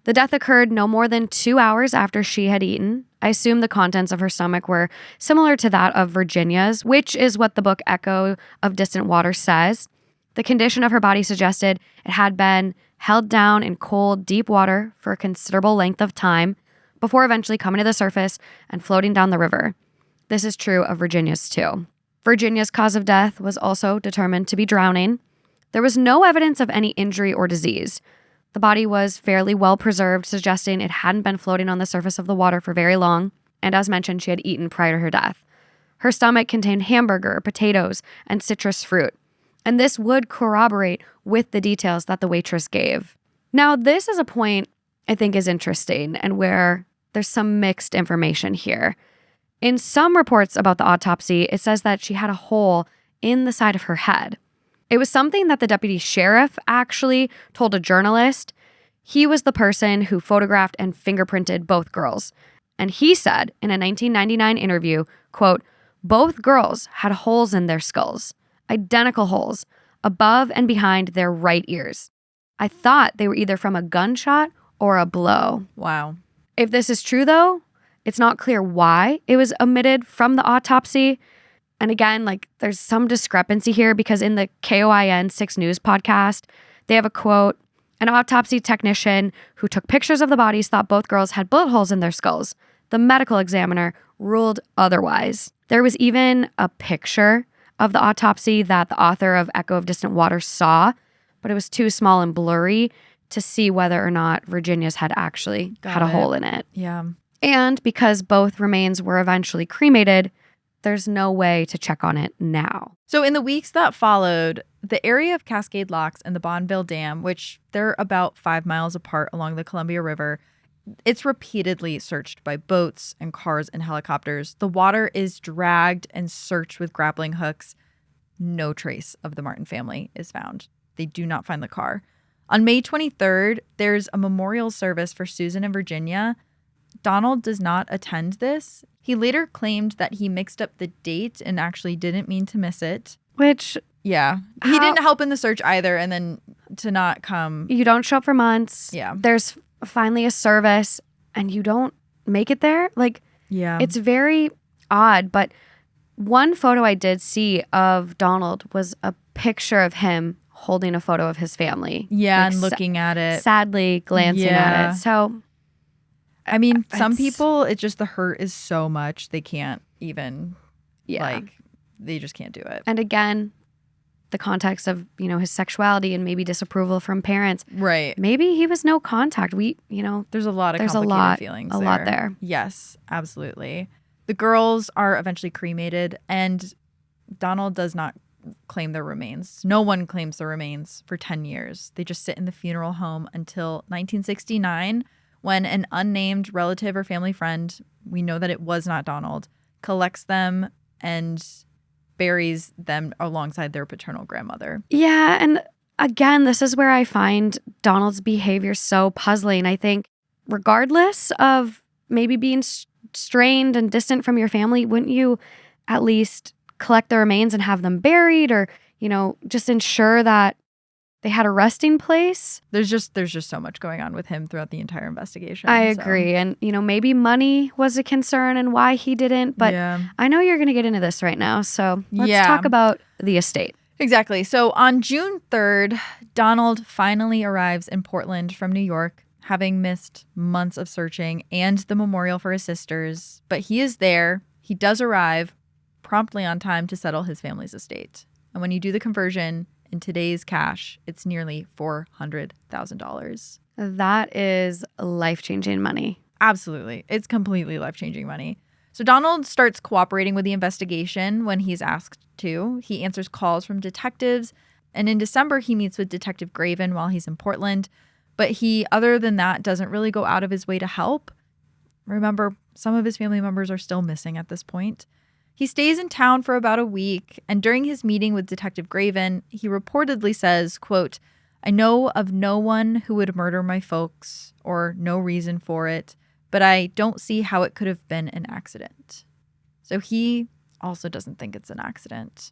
The death occurred no more than 2 hours after she had eaten. I assume the contents of her stomach were similar to that of Virginia's, which is what the book Echo of Distant Water says. The condition of her body suggested it had been held down in cold, deep water for a considerable length of time before eventually coming to the surface and floating down the river. This is true of Virginia's too. Virginia's cause of death was also determined to be drowning. There was no evidence of any injury or disease. The body was fairly well preserved, suggesting it hadn't been floating on the surface of the water for very long, and as mentioned, she had eaten prior to her death. Her stomach contained hamburger, potatoes, and citrus fruit, and this would corroborate with the details that the waitress gave. Now, this is a point I think is interesting and where there's some mixed information here. In some reports about the autopsy, it says that she had a hole in the side of her head. It was something that the deputy sheriff actually told a journalist. He was the person who photographed and fingerprinted both girls. And he said in a 1999 interview, quote, "Both girls had holes in their skulls, identical holes, above and behind their right ears. I thought they were either from a gunshot or a blow." Wow. If this is true, though, it's not clear why it was omitted from the autopsy. And again, like, there's some discrepancy here because in the KOIN 6 News podcast, they have a quote, "An autopsy technician who took pictures of the bodies thought both girls had bullet holes in their skulls. The medical examiner ruled otherwise." There was even a picture of the autopsy that the author of Echo of Distant Water saw, but it was too small and blurry to see whether or not Virginia's had actually had a hole in it. Yeah. And because both remains were eventually cremated, there's no way to check on it now. So in the weeks that followed, the area of Cascade Locks and the Bonneville Dam, which they're about 5 miles apart along the Columbia River, it's repeatedly searched by boats and cars and helicopters. The water is dragged and searched with grappling hooks. No trace of the Martin family is found. They do not find the car. On May 23rd, there's a memorial service for Susan and Virginia. Donald does not attend this. He later claimed that he mixed up the date and actually didn't mean to miss it. Which, Yeah. He didn't help in the search either, and then to not come. you don't show up for months. Yeah. There's finally a service and you don't make it there. Like, Yeah. it's very odd. But one photo I did see of Donald was a picture of him holding a photo of his family. Yeah, Like, and looking at it. sadly glancing Yeah. at it. So, I mean, some it's- people, it's just the hurt is so much they can't even, yeah. they just can't do it. And again, the context of, his sexuality and maybe disapproval from parents. Right. Maybe he was no contact. There's a lot of There's complicated feelings a lot there. Yes, absolutely. The girls are eventually cremated, and Donald does not claim their remains. No one claims the remains for 10 years. They just sit in the funeral home until 1969, when an unnamed relative or family friend, we know that it was not Donald, collects them and buries them alongside their paternal grandmother. Yeah, and again, this is where I find Donald's behavior so puzzling. I think regardless of maybe being strained and distant from your family, wouldn't you at least collect the remains and have them buried, or, just ensure that they had a resting place? There's just so much going on with him throughout the entire investigation. I agree. And, maybe money was a concern and why he didn't. But yeah. I know you're going to get into this right now. So let's Yeah. talk about the estate. Exactly. So on June 3rd, Donald finally arrives in Portland from New York, having missed months of searching and the memorial for his sisters. But he is there. He does arrive promptly on time to settle his family's estate. And when you do the conversion in today's cash, it's nearly $400,000. That is life-changing money. Absolutely. It's completely life-changing money. So Donald starts cooperating with the investigation when he's asked to. He answers calls from detectives. And in December, he meets with Detective Graven while he's in Portland. But he, other than that, doesn't really go out of his way to help. Remember, some of his family members are still missing at this point. He stays in town for about a week, and during his meeting with Detective Graven, he reportedly says, quote, "I know of no one who would murder my folks, or no reason for it, but I don't see how it could have been an accident." So he also doesn't think it's an accident.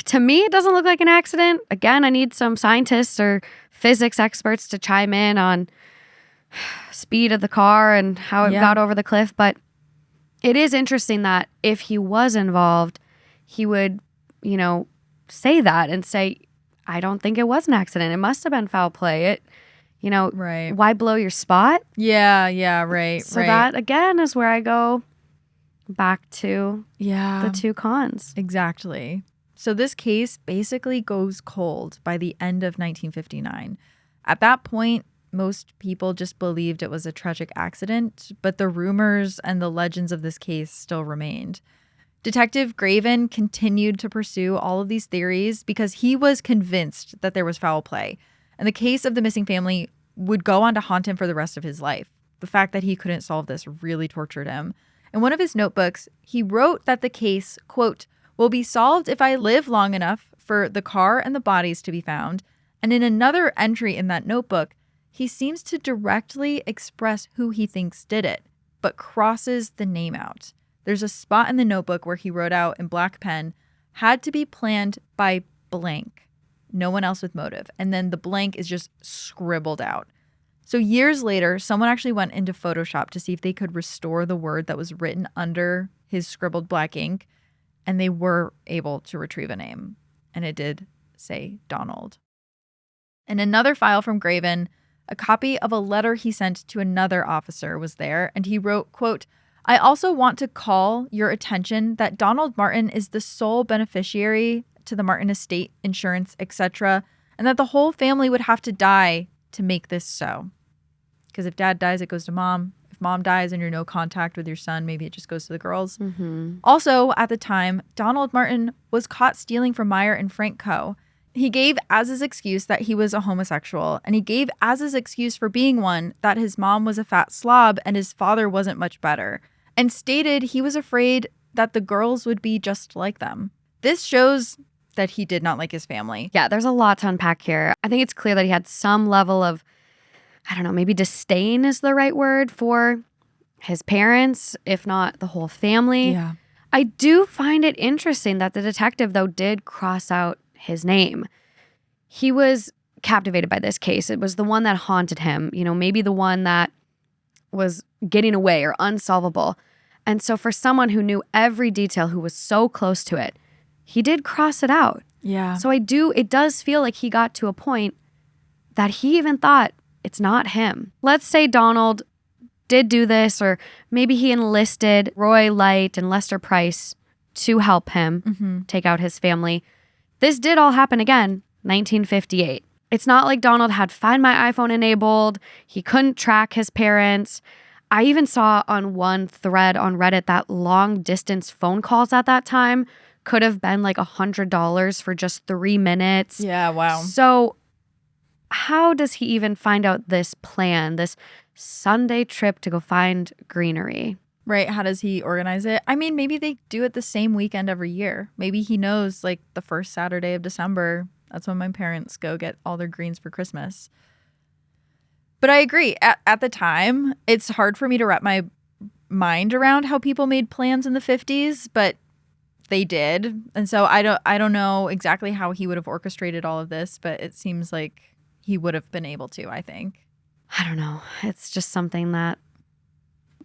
To me, it doesn't look like an accident. Again, I need some scientists or physics experts to chime in on speed of the car and how it got over the cliff. But it is interesting that if he was involved, he would, say that and say, "I don't think it was an accident. It must have been foul play. Right. Why blow your spot?" Yeah, right. So that, again, is where I go back to Yeah. the two cons. Exactly. So this case basically goes cold by the end of 1959. At that point, most people just believed it was a tragic accident, but the rumors and the legends of this case still remained. Detective Graven continued to pursue all of these theories because he was convinced that there was foul play, and the case of the missing family would go on to haunt him for the rest of his life. The fact that he couldn't solve this really tortured him. In one of his notebooks, he wrote that the case, quote, "will be solved if I live long enough for the car and the bodies to be found." And in another entry in that notebook, he seems to directly express who he thinks did it, but crosses the name out. There's a spot in the notebook where he wrote out in black pen, had to be planned by blank, no one else with motive. And then the blank is just scribbled out. So years later, someone actually went into Photoshop to see if they could restore the word that was written under his scribbled black ink, and they were able to retrieve a name. And it did say Donald. In another file from Graven, a copy of a letter he sent to another officer was there, and he wrote, quote, I also want to call your attention that Donald Martin is the sole beneficiary to the Martin estate, insurance, etc., and that the whole family would have to die to make this so. Because if dad dies, it goes to mom. If mom dies and you're no contact with your son, maybe it just goes to the girls. Mm-hmm. Also, at the time, Donald Martin was caught stealing from Meyer and Frank Co. He gave as his excuse that he was a homosexual, and he gave as his excuse for being one that his mom was a fat slob and his father wasn't much better, and stated he was afraid that the girls would be just like them. This shows that he did not like his family. Yeah, there's a lot to unpack here. I think it's clear that he had some level of, I don't know, maybe disdain is the right word for his parents, if not the whole family. Yeah. I do find it interesting that the detective, though, did cross out his name. He was captivated by this case. It was the one that haunted him, maybe the one that was getting away or unsolvable. And so for someone who knew every detail, who was so close to it, he did cross it out. Yeah. So it does feel like he got to a point that he even thought it's not him. Let's say Donald did do this, or maybe he enlisted Roy Light and Lester Price to help him take out his family. This did all happen again, 1958. It's not like Donald had Find My iPhone enabled. He couldn't track his parents. I even saw on one thread on Reddit that long distance phone calls at that time could have been like $100 for just 3 minutes. Yeah, wow. So how does he even find out this plan, this Sunday trip to go find greenery? Right. How does he organize it? I mean, maybe they do it the same weekend every year. Maybe he knows like the first Saturday of December. That's when my parents go get all their greens for Christmas. But I agree. At the time, it's hard for me to wrap my mind around how people made plans in the 50s, but they did. And so I don't know exactly how he would have orchestrated all of this, but it seems like he would have been able to, I think. I don't know. It's just something that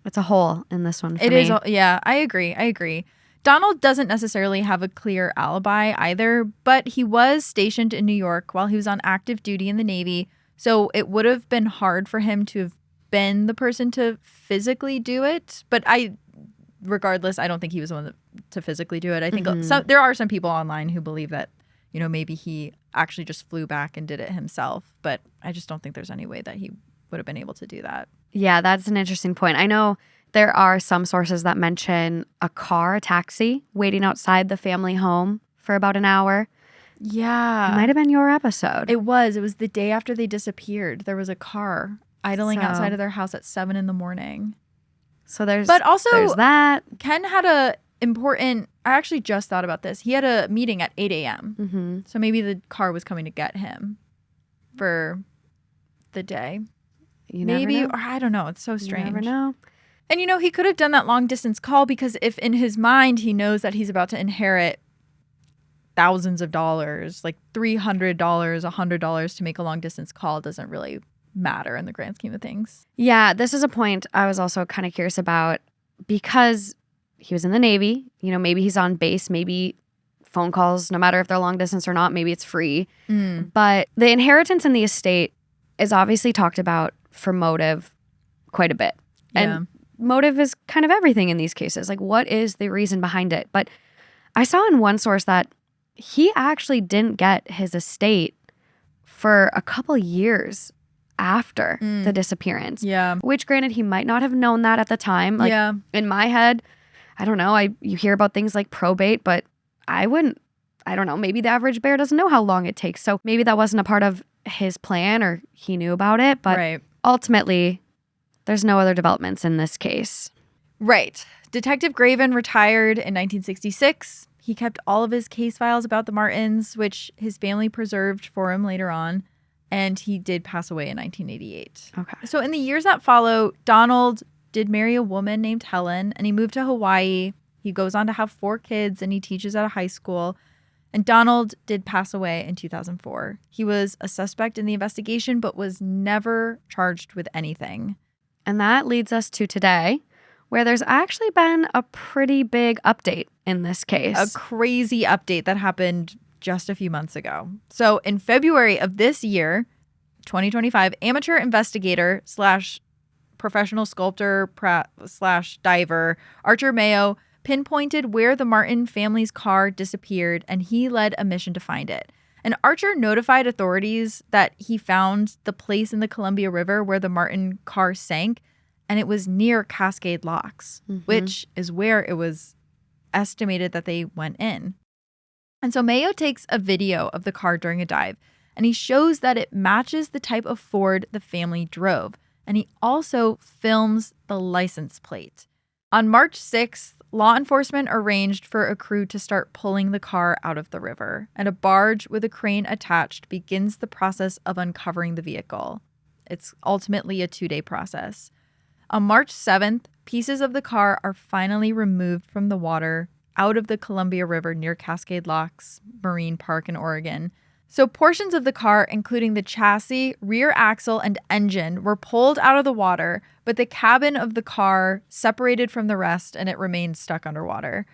it's a hole in this one for It me. is. Yeah, I agree. Donald doesn't necessarily have a clear alibi either, but he was stationed in New York while he was on active duty in the Navy. So it would have been hard for him to have been the person to physically do it. But regardless, I don't think he was the one to physically do it. I think there are some people online who believe that, maybe he actually just flew back and did it himself. But I just don't think there's any way that he would have been able to do that. Yeah, that's an interesting point. I know there are some sources that mention a taxi, waiting outside the family home for about an hour. Yeah. It might have been your episode. It was the day after they disappeared. There was a car idling outside of their house at 7 a.m. So there's that. Ken had I actually just thought about this. He had a meeting at 8 a.m. Mm-hmm. So maybe the car was coming to get him for the day. Maybe, or I don't know. It's so strange. You never know. And he could have done that long distance call because if in his mind he knows that he's about to inherit thousands of dollars, like $300, $100 to make a long distance call doesn't really matter in the grand scheme of things. Yeah, this is a point I was also kind of curious about because he was in the Navy. Maybe he's on base, maybe phone calls, no matter if they're long distance or not, maybe it's free. But the inheritance in the estate is obviously talked about for motive quite a bit. Yeah. And motive is kind of everything in these cases. Like, what is the reason behind it? But I saw in one source that he actually didn't get his estate for a couple years after the disappearance. Yeah. Which, granted, he might not have known that at the time. Like, in my head, I don't know. You hear about things like probate, but I don't know. Maybe the average bear doesn't know how long it takes. So maybe that wasn't a part of his plan or he knew about it. But ultimately, there's no other developments in this case. Right. Detective Graven retired in 1966. He kept all of his case files about the Martins, which his family preserved for him later on. and he did pass away in 1988. Okay. So in the years that follow, Donald did marry a woman named Helen, and he moved to Hawaii. He goes on to have 4 kids, and he teaches at a high school. And Donald did pass away in 2004. He was a suspect in the investigation, but was never charged with anything. And that leads us to today, where there's actually been a pretty big update in this case. A crazy update that happened just a few months ago. So in February of this year, 2025, amateur investigator / professional sculptor / diver Archer Mayo pinpointed where the Martin family's car disappeared, and he led a mission to find it. And Archer notified authorities that he found the place in the Columbia River where the Martin car sank, and it was near Cascade Locks, which is where it was estimated that they went in. And so Mayo takes a video of the car during a dive, and he shows that it matches the type of Ford the family drove. And he also films the license plate. On March 6th, law enforcement arranged for a crew to start pulling the car out of the river, and a barge with a crane attached begins the process of uncovering the vehicle. It's ultimately a 2-day process. On March 7th, pieces of the car are finally removed from the water out of the Columbia River near Cascade Locks Marine Park in Oregon. So portions of the car, including the chassis, rear axle, and engine, were pulled out of the water, but the cabin of the car separated from the rest and it remained stuck underwater.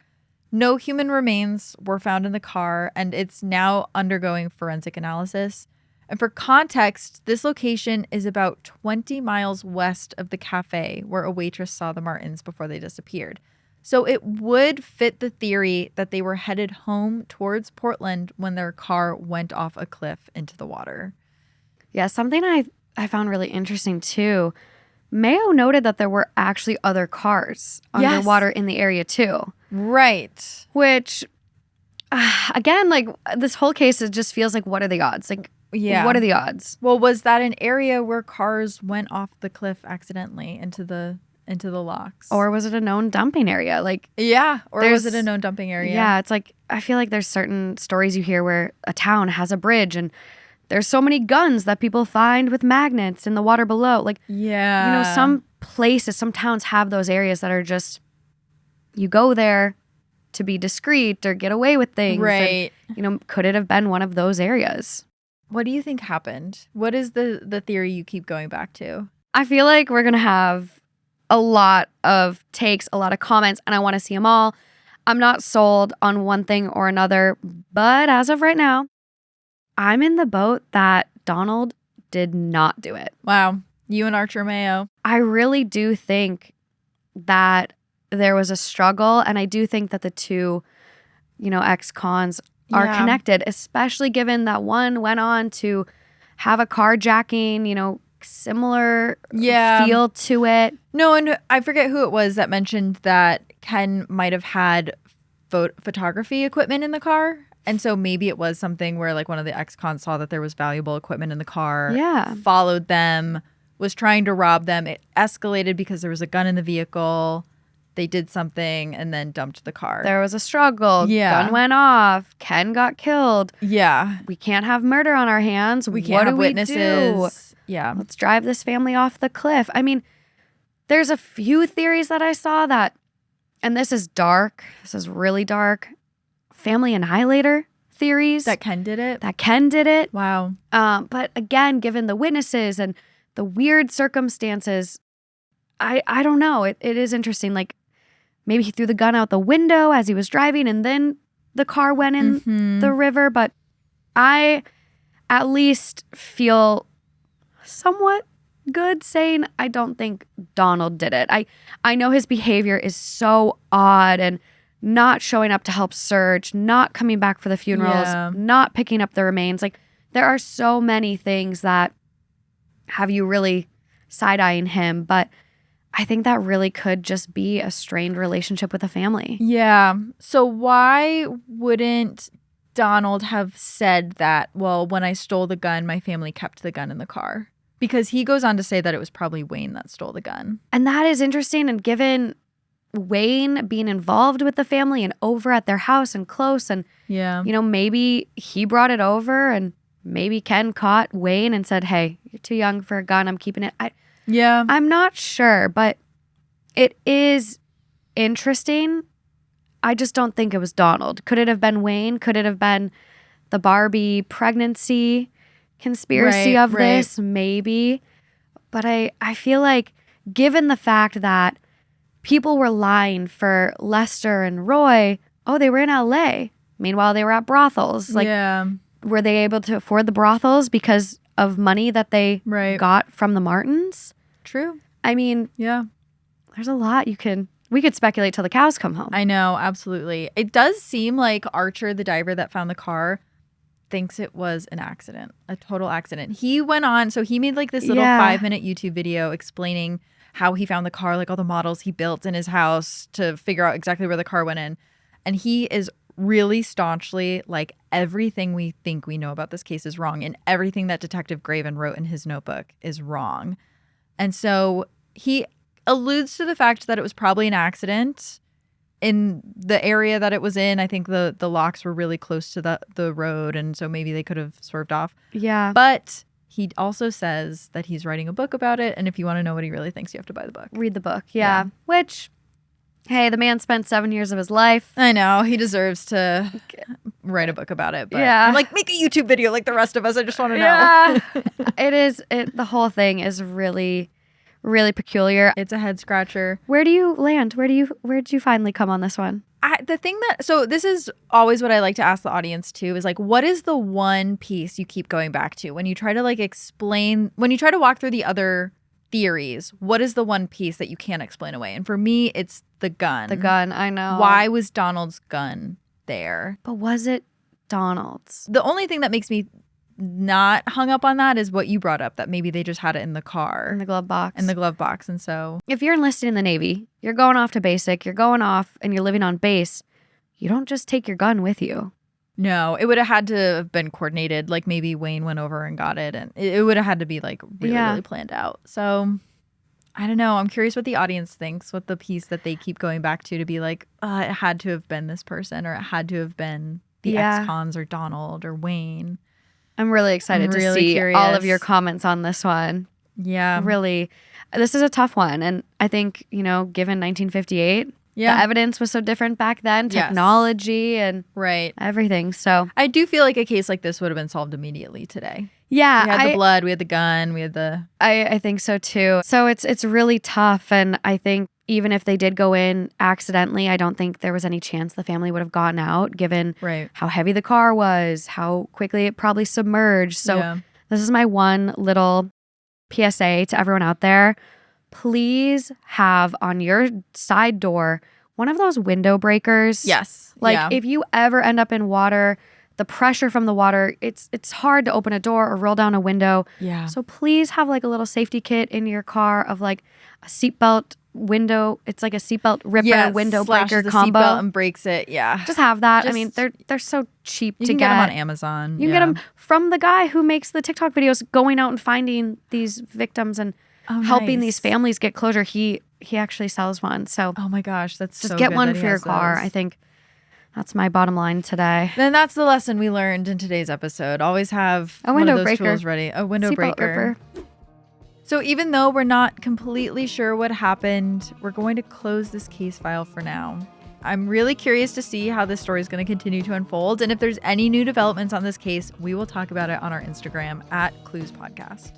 No human remains were found in the car, and it's now undergoing forensic analysis. And for context, this location is about 20 miles west of the cafe where a waitress saw the Martins before they disappeared. So it would fit the theory that they were headed home towards Portland when their car went off a cliff into the water. Yeah, something I found really interesting too. Mayo noted that there were actually other cars underwater in the area too. Right. Which, again, like this whole case, it just feels like, what are the odds? Like, what are the odds? Well, was that an area where cars went off the cliff accidentally into the locks? Or was it a known dumping area? Like, yeah. Or was it a known dumping area? Yeah, it's like, I feel like there's certain stories you hear where a town has a bridge and there's so many guns that people find with magnets in the water below. Like, yeah. You know, some places, some towns have those areas that are just, you go there to be discreet or get away with things. Right. And, you know, could it have been one of those areas? What do you think happened? What is the theory you keep going back to? I feel like we're going to have a lot of takes, a lot of comments, and I want to see them all. I'm not sold on one thing or another, but as of right now, I'm in the boat that Donald did not do it. Wow. You and Archer Mayo. I really do think that there was a struggle, and I do think that the two, you know, ex-cons are connected, especially given that one went on to have a carjacking, you know, similar feel to it. No, and I forget who it was that mentioned that Ken might have had photography equipment in the car. And so maybe it was something where like one of the ex-cons saw that there was valuable equipment in the car, followed them, was trying to rob them. It escalated because there was a gun in the vehicle. They did something and then dumped the car. There was a struggle. Gun went off. Ken got killed. Yeah. We can't have murder on our hands. We can't have witnesses. Do? Yeah. Let's drive this family off the cliff. I mean, there's a few theories that I saw that, and this is dark. This is really dark. Family annihilator theories. That Ken did it? Wow. But again, given the witnesses and the weird circumstances, I don't know. It is interesting. Like, maybe he threw the gun out the window as he was driving and then the car went in the river. But I at least feel somewhat good saying I don't think Donald did it. I know his behavior is so odd, and not showing up to help search, not coming back for the funerals, not picking up the remains. Like, there are so many things that have you really side-eyeing him, but I think that really could just be a strained relationship with a family. Yeah. So why wouldn't Donald have said that, well, when I stole the gun, my family kept the gun in the car? Because he goes on to say that it was probably Wayne that stole the gun. And that is interesting. And given Wayne being involved with the family and over at their house and close, and, you know, maybe he brought it over and maybe Ken caught Wayne and said, hey, you're too young for a gun. I'm keeping it. Yeah. I'm not sure, but it is interesting. I just don't think it was Donald. Could it have been Wayne? Could it have been the Barbie pregnancy conspiracy of this? Maybe. But I feel like given the fact that people were lying for Lester and Roy, they were in LA. Meanwhile, they were at brothels. Like, were they able to afford the brothels because of money that they got from the Martins? True. I mean, there's a lot we could speculate till the cows come home. I know, absolutely. It does seem like Archer, the diver that found the car, thinks it was an accident, a total accident. He went on, so he made like this little 5-minute YouTube video explaining how he found the car, like all the models he built in his house to figure out exactly where the car went in. And he is really staunchly like, everything we think we know about this case is wrong, and everything that Detective Graven wrote in his notebook is wrong. And so he alludes to the fact that it was probably an accident in the area that it was in. I think the locks were really close to the road, and so maybe they could have swerved off. Yeah. But he also says that he's writing a book about it, and if you want to know what he really thinks, you have to buy the book. Read the book, yeah. Which, hey, the man spent 7 years of his life. I know. He deserves to write a book about it. But I'm like, make a YouTube video like the rest of us. I just want to know. The whole thing is really, really peculiar. It's a head scratcher. Where do you land? Where did you finally come on this one? So this is always what I like to ask the audience too, is like, what is the one piece you keep going back to when you try to like explain, when you try to walk through the other theories, what is the one piece that you can't explain away? And for me, it's the gun. The gun, I know. Why was Donald's gun there? But was it Donald's? The only thing that makes me not hung up on that is what you brought up, that maybe they just had it in the car. In the glove box. And so if you're enlisted in the Navy, you're going off to basic, you're going off and you're living on base, you don't just take your gun with you. No, it would have had to have been coordinated. Like maybe Wayne went over and got it, and it would have had to be like really planned out. So I don't know. I'm curious what the audience thinks, what the piece that they keep going back to be like, it had to have been this person, or it had to have been the ex-cons or Donald or Wayne. I'm really excited to see curious. all of your comments on this one. Yeah. Really. This is a tough one. And I think, given 1958, the evidence was so different back then, technology and everything. So I do feel like a case like this would have been solved immediately today. Yeah. We had the blood, we had the gun, we had the... I think so too. So it's really tough. And I think even if they did go in accidentally, I don't think there was any chance the family would have gotten out, given how heavy the car was, how quickly it probably submerged. So this is my one little PSA to everyone out there. Please have on your side door one of those window breakers. Yes. Like if you ever end up in water, the pressure from the water, it's hard to open a door or roll down a window. Yeah. So please have like a little safety kit in your car of like a seatbelt window. It's like a seatbelt ripper window breaker the combo. Seatbelt and breaks it. Yeah. Just have that. I mean, they're so cheap to get. You can get them on Amazon. You can get them from the guy who makes the TikTok videos, going out and finding these victims and helping these families get closure. He actually sells one. So oh my gosh, that's just so get good one that he for your has car. those. I think that's my bottom line today. Then that's the lesson we learned in today's episode. Always have a window one of those breaker tools ready. A window Seatbelt breaker. ripper. So even though we're not completely sure what happened, we're going to close this case file for now. I'm really curious to see how this story is going to continue to unfold. And if there's any new developments on this case, we will talk about it on our Instagram @CluesPodcast.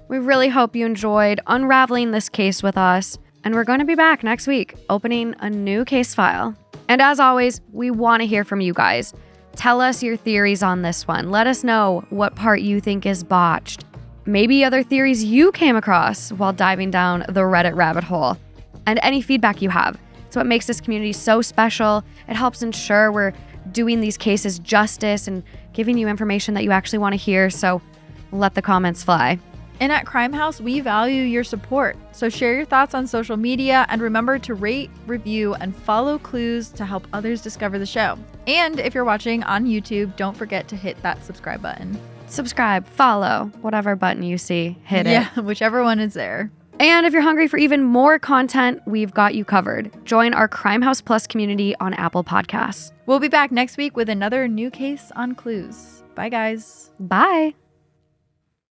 We really hope you enjoyed unraveling this case with us. And we're going to be back next week, opening a new case file. And as always, we want to hear from you guys. Tell us your theories on this one. Let us know what part you think is botched. Maybe other theories you came across while diving down the Reddit rabbit hole. And any feedback you have. It's what makes this community so special. It helps ensure we're doing these cases justice and giving you information that you actually want to hear. So let the comments fly. And at Crime House, we value your support. So share your thoughts on social media and remember to rate, review, and follow Clues to help others discover the show. And if you're watching on YouTube, don't forget to hit that subscribe button. Subscribe, follow, whatever button you see, hit it. Yeah, whichever one is there. And if you're hungry for even more content, we've got you covered. Join our Crime House Plus community on Apple Podcasts. We'll be back next week with another new case on Clues. Bye, guys. Bye.